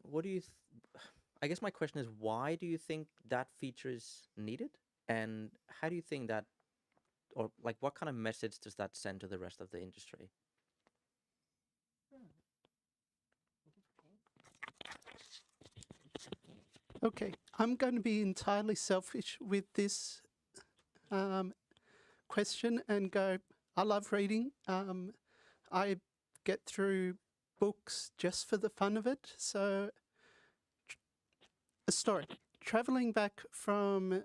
I guess my question is, why do you think that feature is needed? And how do you think that, or what kind of message does that send to the rest of the industry? Okay, I'm going to be entirely selfish with this question and go, I love reading. I get through books just for the fun of it. So, a story. Traveling back from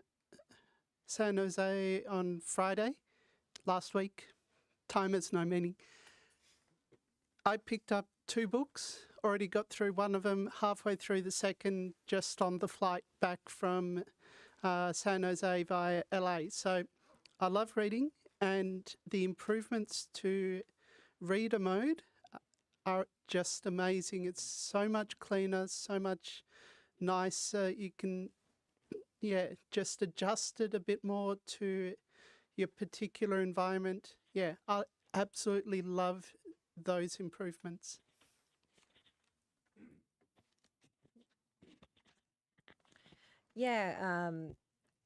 San Jose on Friday last week, time has no meaning. I picked up 2 books, already got through one of them, halfway through the second, just on the flight back from San Jose via LA. So I love reading, and the improvements to reader mode are just amazing. It's so much cleaner, so much nicer. You can, yeah, just adjust it a bit more to your particular environment. Yeah, I absolutely love those improvements. Yeah,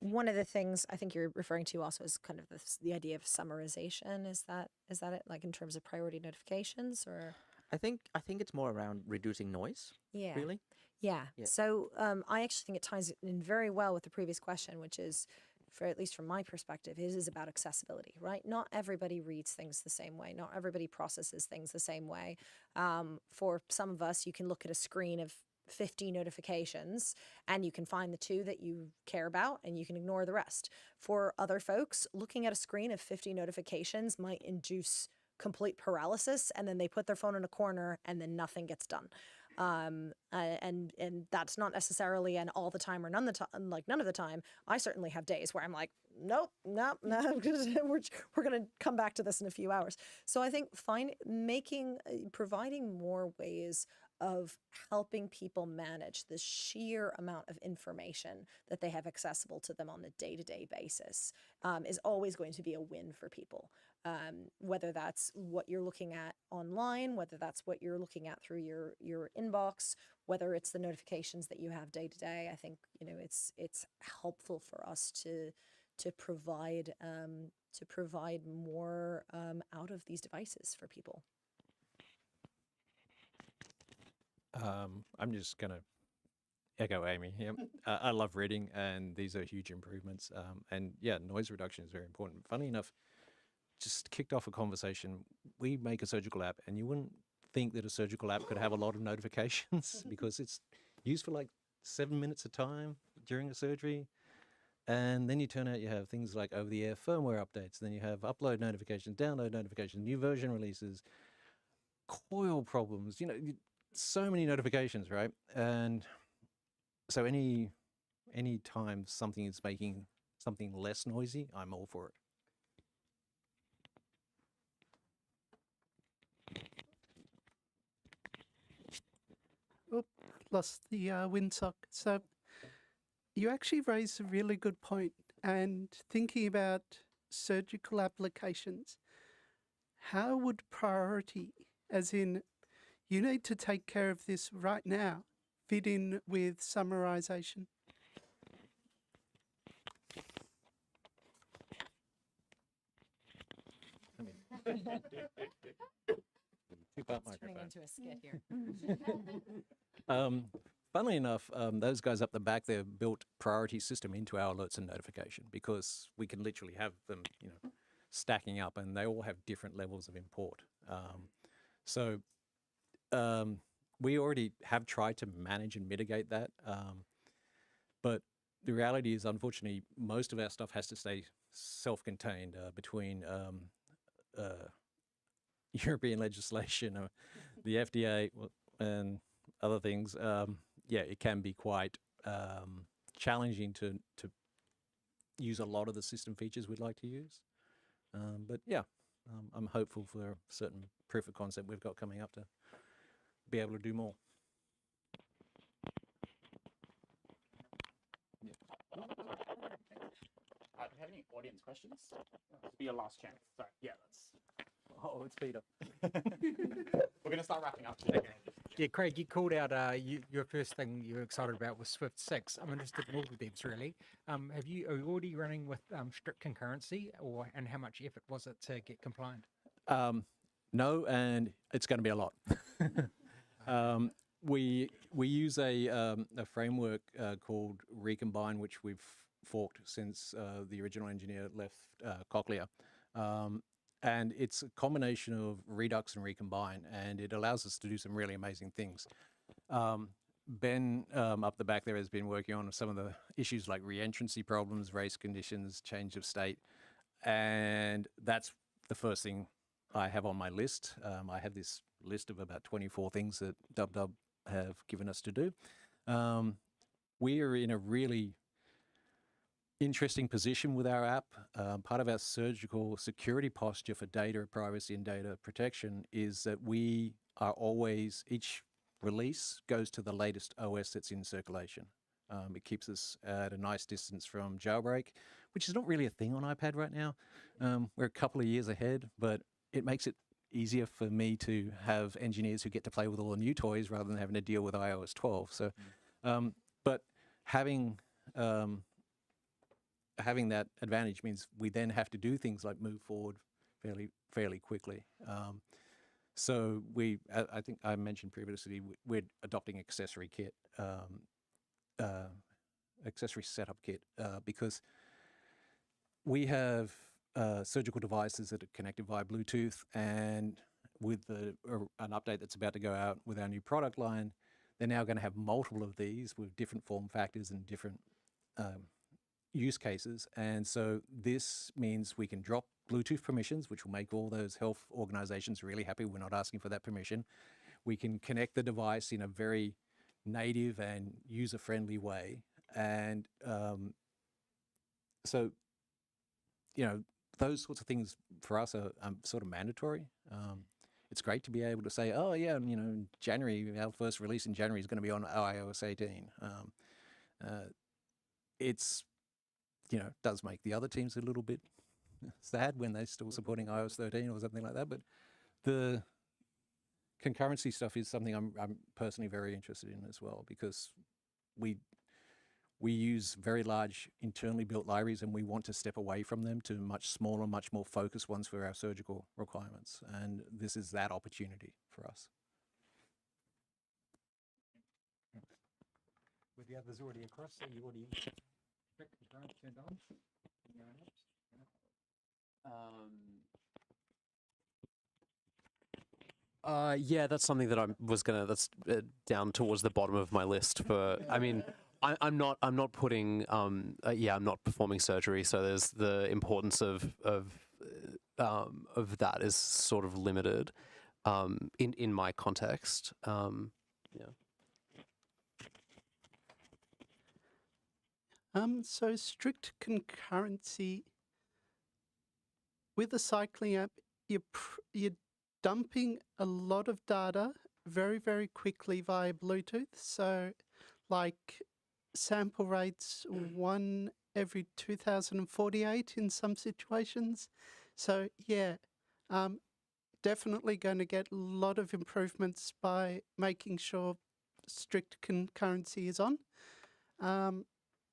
one of the things I think you're referring to also is kind of the idea of summarization. Is that it? Like in terms of priority notifications, or I think it's more around reducing noise. yeah, Really. yeah. Yeah. So I actually think it ties in very well with the previous question, which is, for at least from my perspective, it is about accessibility, right? Not everybody reads things the same way. Not everybody processes things the same way. For some of us, you can look at a screen of 50 notifications and you can find the 2 that you care about and you can ignore the rest. For other folks, looking at a screen of 50 notifications might induce complete paralysis, and then they put their phone in a corner and then nothing gets done. And that's not necessarily an all the time or none of the time. I certainly have days where I'm like, nope, no, we're going to come back to this in a few hours. So I think providing more ways of helping people manage the sheer amount of information that they have accessible to them on a day-to-day basis is always going to be a win for people. Whether that's what you're looking at online, whether that's what you're looking at through your inbox, whether it's the notifications that you have day to day, I think it's helpful for us to provide more out of these devices for people. I'm just going to echo Amy here. I love reading, and these are huge improvements. And yeah, noise reduction is very important. Funny enough, just kicked off a conversation. We make a surgical app, and you wouldn't think that a surgical app could have a lot of notifications because it's used for like 7 minutes a time during a surgery. And then you turn out you have things like over-the-air firmware updates. Then you have upload notifications, download notifications, new version releases, coil problems, so many notifications, right? And so any time something is making something less noisy, I'm all for it. Oh, lost the windsock. So you actually raised a really good point. And thinking about surgical applications, how would priority, as in you need to take care of this right now, fit in with summarization? Turning into a skit here. Funnily enough, those guys up the back, they've built priority system into our alerts and notification because we can literally have them, stacking up, and they all have different levels of import. So we already have tried to manage and mitigate that, but the reality is, unfortunately, most of our stuff has to stay self-contained between European legislation, the FDA, and other things. Yeah, it can be quite challenging to use a lot of the system features we'd like to use. But yeah, I'm hopeful for a certain proof of concept we've got coming up to be able to do more. Do you have any audience questions? This will be your last chance. So yeah, that's. Oh, it's Peter. We're going to start wrapping up. Yeah, Craig, you called out your first thing you were excited about was Swift 6. I'm interested in all the devs, really. Are you already running with strict concurrency, and how much effort was it to get compliant? No, and it's going to be a lot. We use a framework called Recombine, which we've forked since the original engineer left Cochlear. And it's a combination of Redux and Recombine, and it allows us to do some really amazing things. Ben up the back there has been working on some of the issues like reentrancy problems, race conditions, change of state, and that's the first thing I have on my list. I have this list of about 24 things that WW have given us to do. We are in a really interesting position with our app. Part of our surgical security posture for data privacy and data protection is that we are always, each release goes to the latest OS that's in circulation. It keeps us at a nice distance from jailbreak, which is not really a thing on iPad right now. We're a couple of years ahead, but it makes it easier for me to have engineers who get to play with all the new toys rather than having to deal with iOS 12. So, but having that advantage means we then have to do things like move forward fairly quickly. So I think I mentioned previously, we're adopting accessory kit, accessory setup kit, because we have surgical devices that are connected via Bluetooth, and with an update that's about to go out with our new product line, they're now going to have multiple of these with different form factors and different use cases. And so this means we can drop Bluetooth permissions, which will make all those health organizations really happy. We're not asking for that permission. We can connect the device in a very native and user-friendly way. And so, you know, those sorts of things for us are sort of mandatory. It's great to be able to say, oh yeah, you know, January, our first release in January is going to be on iOS 18. It's, you know, does make the other teams a little bit sad when they're still supporting iOS 13 or something like that. But the concurrency stuff is something I'm personally very interested in as well, because we use very large internally built libraries, and we want to step away from them to much smaller, much more focused ones for our surgical requirements. And this is that opportunity for us. With the others already across, so you already turned on? Yeah, that's something that that's down towards the bottom of my list for, I mean, I'm not putting, yeah, I'm not performing surgery. So there's the importance of that is sort of limited, in my context. Yeah. So strict concurrency with the cycling app, you're dumping a lot of data very, very quickly via Bluetooth. So like sample rates 1 every 2048 in some situations. So yeah, definitely going to get a lot of improvements by making sure strict concurrency is on.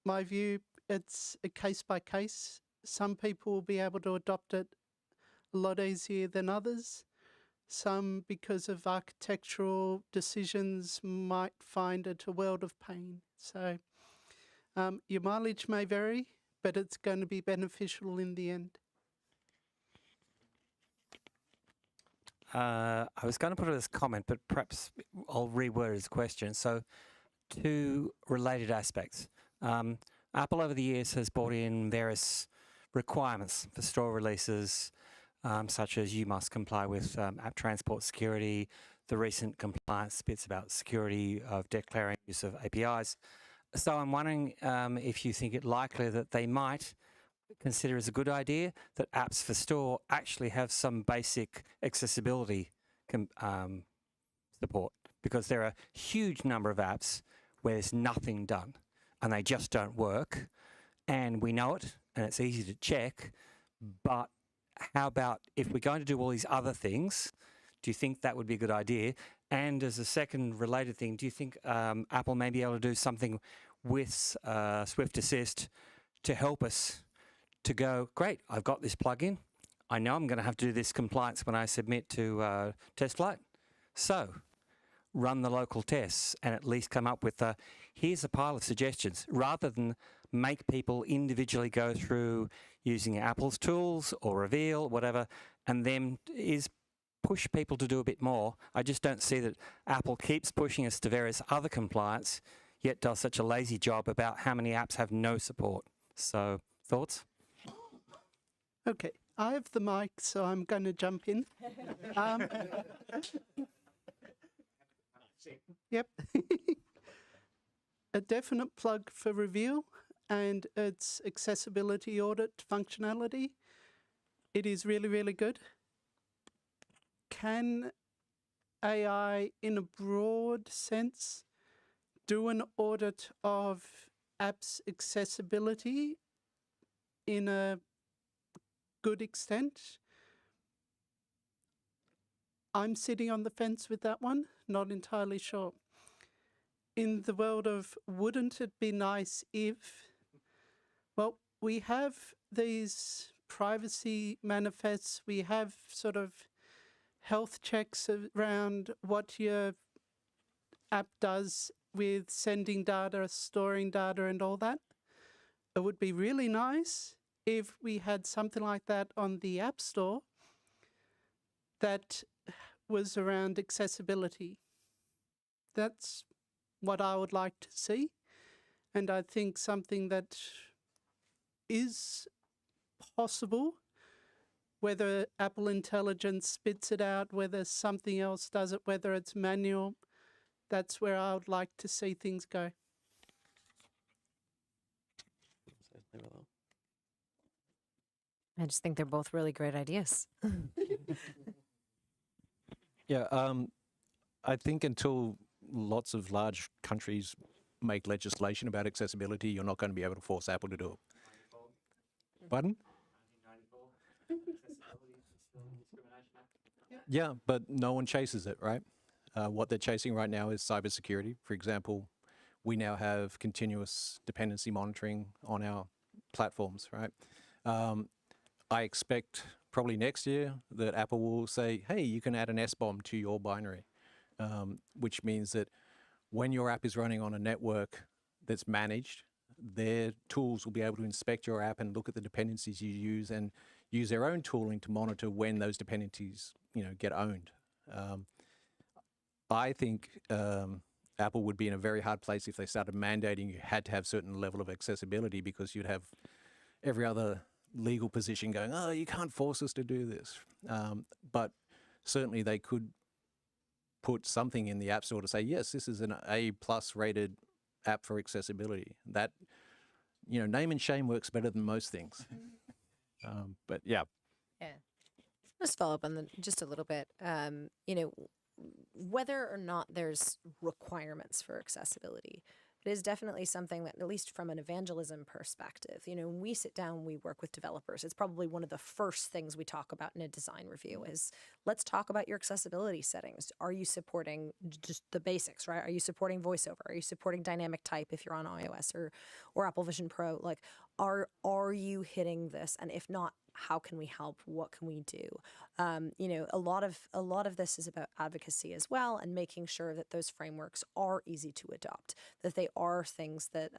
My view, it's a case by case. Some people will be able to adopt it a lot easier than others. Some, because of architectural decisions, might find it a world of pain. So your mileage may vary, but it's going to be beneficial in the end. I was going to put it as a comment, but perhaps I'll reword it as a question. So, two related aspects. Apple over the years has brought in various requirements for store releases, such as you must comply with app transport security, the recent compliance bits about security of declaring use of APIs. So I'm wondering if you think it likely that they might consider as a good idea that apps for store actually have some basic accessibility support, because there are a huge number of apps where there's nothing done and they just don't work, and we know it and it's easy to check. But how about if we're going to do all these other things, do you think that would be a good idea? And as a second related thing, do you think Apple may be able to do something with Swift Assist to help us to go, great, I've got this plugin. I know I'm going to have to do this compliance when I submit to test flight. So run the local tests and at least come up with here's a pile of suggestions, rather than make people individually go through using Apple's tools or Reveal, whatever, and then push people to do a bit more. I just don't see that Apple keeps pushing us to various other compliance, yet does such a lazy job about how many apps have no support. So, thoughts? Okay, I have the mic, so I'm going to jump in. Yep. A definite plug for Reveal and its accessibility audit functionality. It is really, really good. Can AI in a broad sense, do an audit of apps accessibility in a good extent. I'm sitting on the fence with that one, not entirely sure. In the world of wouldn't it be nice if, well, we have these privacy manifests, we have sort of health checks around what your app does with sending data, storing data and all that. It would be really nice if we had something like that on the App Store that was around accessibility. That's what I would like to see. And I think something that is possible, whether Apple Intelligence spits it out, whether something else does it, whether it's manual, that's where I would like to see things go. I just think they're both really great ideas. Yeah, I think until lots of large countries make legislation about accessibility, you're not going to be able to force Apple to do it. Pardon? Yeah, but no one chases it, right? What they're chasing right now is cybersecurity. For example, we now have continuous dependency monitoring on our platforms, right? I expect probably next year that Apple will say, hey, you can add an SBOM to your binary, which means that when your app is running on a network that's managed, their tools will be able to inspect your app and look at the dependencies you use and use their own tooling to monitor when those dependencies, get owned. I think Apple would be in a very hard place if they started mandating you had to have certain level of accessibility, because you'd have every other legal position going, oh, you can't force us to do this. But certainly they could put something in the App Store to say, yes, this is an A+ rated app for accessibility. That, name and shame works better than most things. But yeah. Yeah. Just follow up on just a little bit. Whether or not there's requirements for accessibility, it is definitely something that, at least from an evangelism perspective, when we sit down, we work with developers, it's probably one of the first things we talk about in a design review is, let's talk about your accessibility settings. Are you supporting just the basics, right? Are you supporting VoiceOver? Are you supporting dynamic type if you're on iOS or Apple Vision Pro? Like, are you hitting this? And if not, how can we help? What can we do? A lot of this is about advocacy as well, and making sure that those frameworks are easy to adopt, that they are things that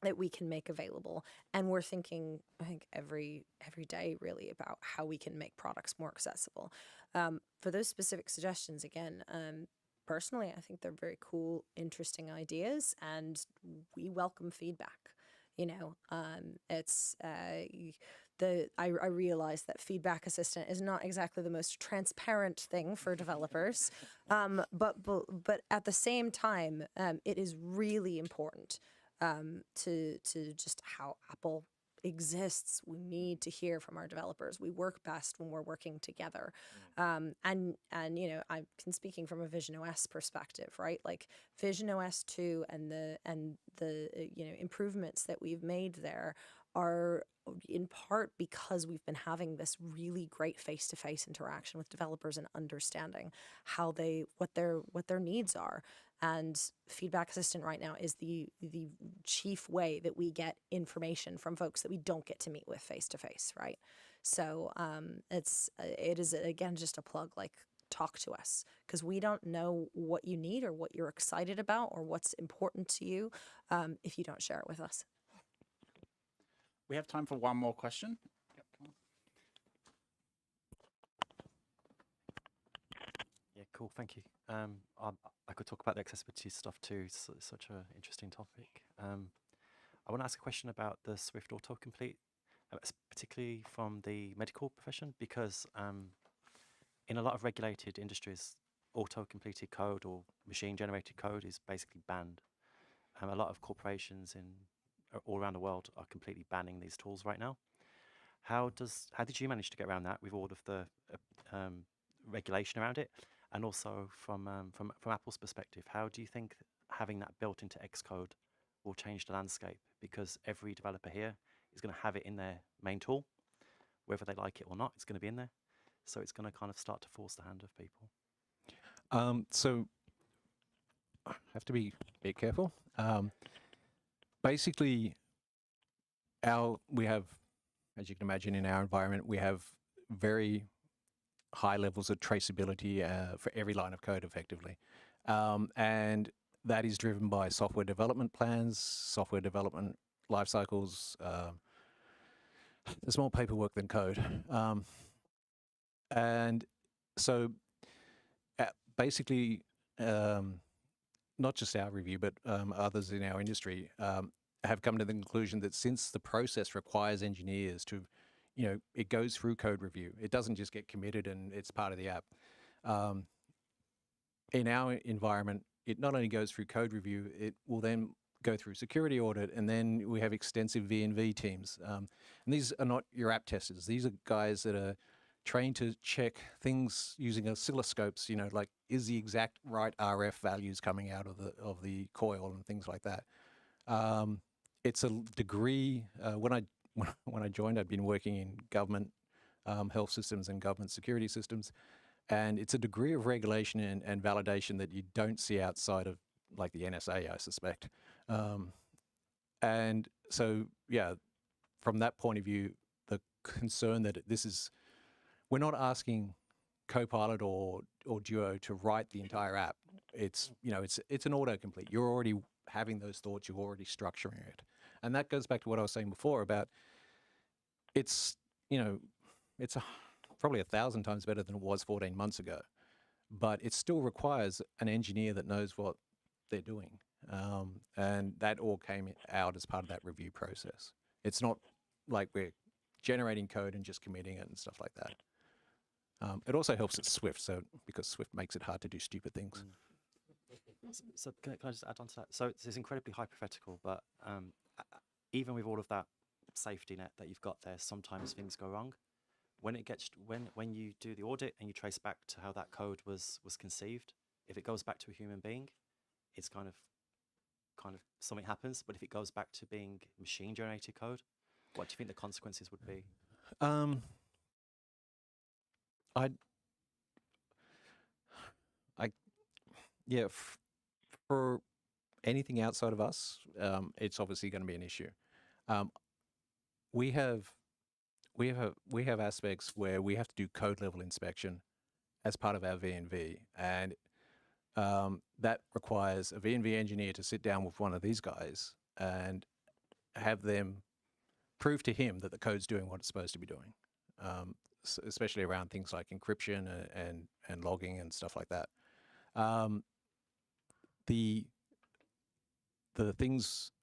that we can make available. And we're thinking, I think, every day really about how we can make products more accessible. For those specific suggestions, again, personally, I think they're very cool, interesting ideas, and we welcome feedback. I realize that Feedback Assistant is not exactly the most transparent thing for developers, but at the same time, it is really important to just how Apple exists. We need to hear from our developers. We work best when we're working together. And I'm speaking from a Vision OS perspective, right? Like Vision OS 2 and the improvements that we've made there are in part because we've been having this really great face-to-face interaction with developers and understanding what their needs are. And Feedback Assistant right now is the chief way that we get information from folks that we don't get to meet with face-to-face, right? So it is again just a plug, like, talk to us, because we don't know what you need or what you're excited about or what's important to you if you don't share it with us. We have time for one more question. Yeah, cool. Thank you. I could talk about the accessibility stuff too. It's such an interesting topic. I want to ask a question about the Swift autocomplete, particularly from the medical profession, because in a lot of regulated industries, auto-completed code or machine-generated code is basically banned. A lot of corporations all around the world are completely banning these tools right now. How did you manage to get around that with all of the regulation around it? And also from Apple's perspective, how do you think having that built into Xcode will change the landscape? Because every developer here is going to have it in their main tool, whether they like it or not. It's going to be in there, so it's going to kind of start to force the hand of people. So I have to be a bit careful. Basically, we have, as you can imagine, in our environment, we have very high levels of traceability for every line of code, effectively, and that is driven by software development plans, software development life cycles. There's more paperwork than code, and so basically, not just our review, but others in our industry have come to the conclusion that since the process requires engineers to, it goes through code review. It doesn't just get committed and it's part of the app. In our environment, it not only goes through code review, it will then go through security audit, and then we have extensive V&V teams. And these are not your app testers. These are guys that are trained to check things using oscilloscopes, like is the exact right RF values coming out of the coil and things like that. It's a degree, when I joined, I'd been working in government health systems and government security systems, and it's a degree of regulation and validation that you don't see outside of like the NSA, I suspect. And so, yeah, from that point of view, the concern that we're not asking Copilot or Duo to write the entire app. It's an autocomplete. You're already having those thoughts. You're already structuring it, and that goes back to what I was saying before about it's probably 1,000 times better than it was 14 months ago, but it still requires an engineer that knows what they're doing, and that all came out as part of that review process. It's not like we're generating code and just committing it and stuff like that. It also helps at Swift, because Swift makes it hard to do stupid things. So can I just add on to that? So it's incredibly hypothetical, but even with all of that safety net that you've got there, sometimes things go wrong. When you do the audit and you trace back to how that code was conceived, if it goes back to a human being, it's kind of something happens. But if it goes back to being machine generated code, what do you think the consequences would be? For anything outside of us, it's obviously going to be an issue. We have aspects where we have to do code level inspection as part of our V&V, and that requires a V&V engineer to sit down with one of these guys and have them prove to him that the code's doing what it's supposed to be doing, especially around things like encryption and logging and stuff like that.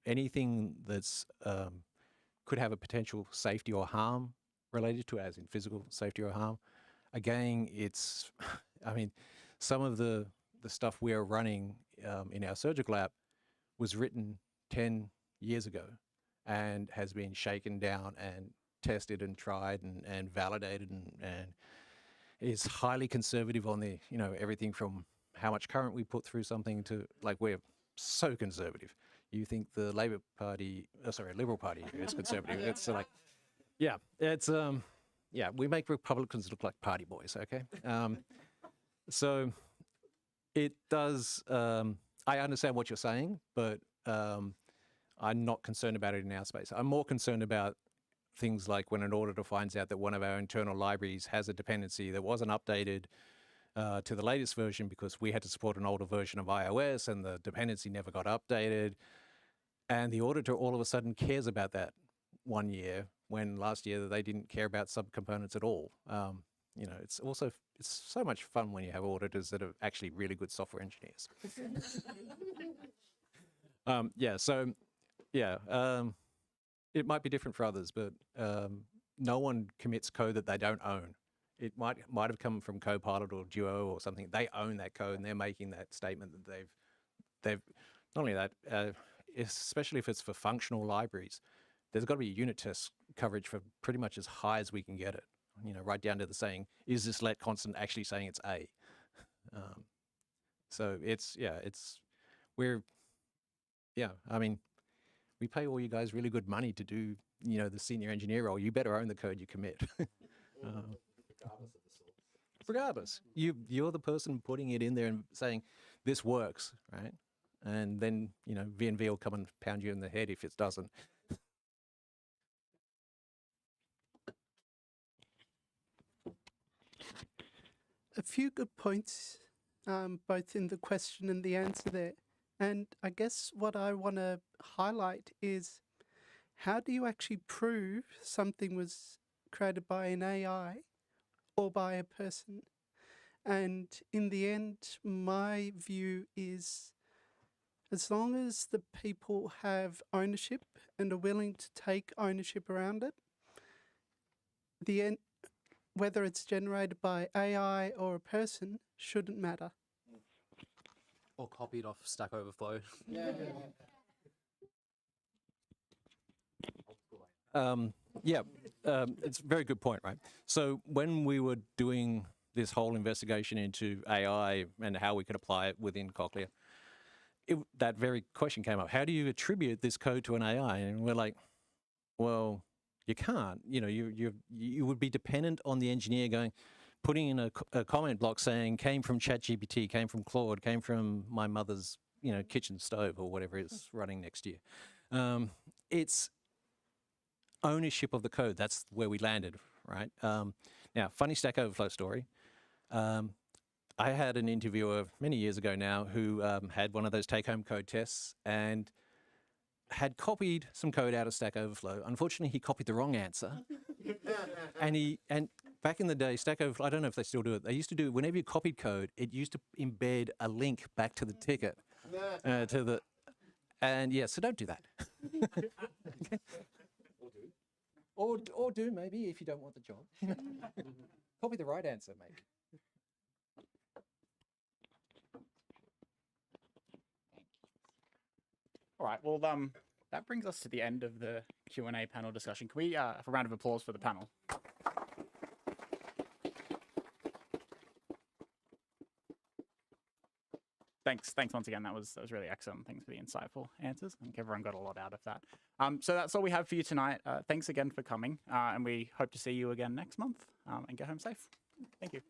Anything that's could have a potential safety or harm related to, as in physical safety or harm, again, some of the stuff we are running in our surgical app was written 10 years ago and has been shaken down and tested and tried and validated and is highly conservative on the, everything from how much current we put through something to, like, we're so conservative. You think the Liberal Party is conservative. It's like, we make Republicans look like party boys, okay? So it does, I understand what you're saying, but I'm not concerned about it in our space. I'm more concerned about things like when an auditor finds out that one of our internal libraries has a dependency that wasn't updated to the latest version because we had to support an older version of iOS and the dependency never got updated. And the auditor all of a sudden cares about that 1 year when last year they didn't care about subcomponents at all. It's so much fun when you have auditors that are actually really good software engineers. It might be different for others, but no one commits code that they don't own. It might have come from Copilot or Duo or something. They own that code and they're making that statement that they've not only that, especially if it's for functional libraries, there's got to be unit test coverage for pretty much as high as we can get it. Right down to the saying, is this let constant actually saying it's A? So I mean, we pay all you guys really good money to do, the senior engineer role. You better own the code you commit. Regardless, you're the person putting it in there and saying this works, right? And then V&V will come and pound you in the head if it doesn't. A few good points, both in the question and the answer there. And I guess what I want to highlight is, how do you actually prove something was created by an AI or by a person? And in the end, my view is, as long as the people have ownership and are willing to take ownership around it, the end, whether it's generated by AI or a person, shouldn't matter. Or copied off Stack Overflow. It's a very good point, right? So when we were doing this whole investigation into AI and how we could apply it within Cochlear, that very question came up. How do you attribute this code to an AI? And we're like, well, you can't. You would be dependent on the engineer putting in a comment block saying came from ChatGPT, came from Claude, came from my mother's kitchen stove or whatever is running next to you. It's ownership of the code. That's where we landed, right? Now, funny Stack Overflow story. I had an interviewer many years ago now who had one of those take-home code tests and had copied some code out of Stack Overflow. Unfortunately, he copied the wrong answer. and back in the day, Stack Overflow, I don't know if they still do it. They used to do, whenever you copied code, it used to embed a link back to the ticket. So don't do that. Okay. Or do maybe if you don't want the job. Copy the right answer, maybe. All right, well, that brings us to the end of the Q&A panel discussion. Can we have a round of applause for the panel? Thanks once again. That was really excellent. Thanks for the insightful answers. I think everyone got a lot out of that. So that's all we have for you tonight. Thanks again for coming, and we hope to see you again next month. And get home safe. Thank you.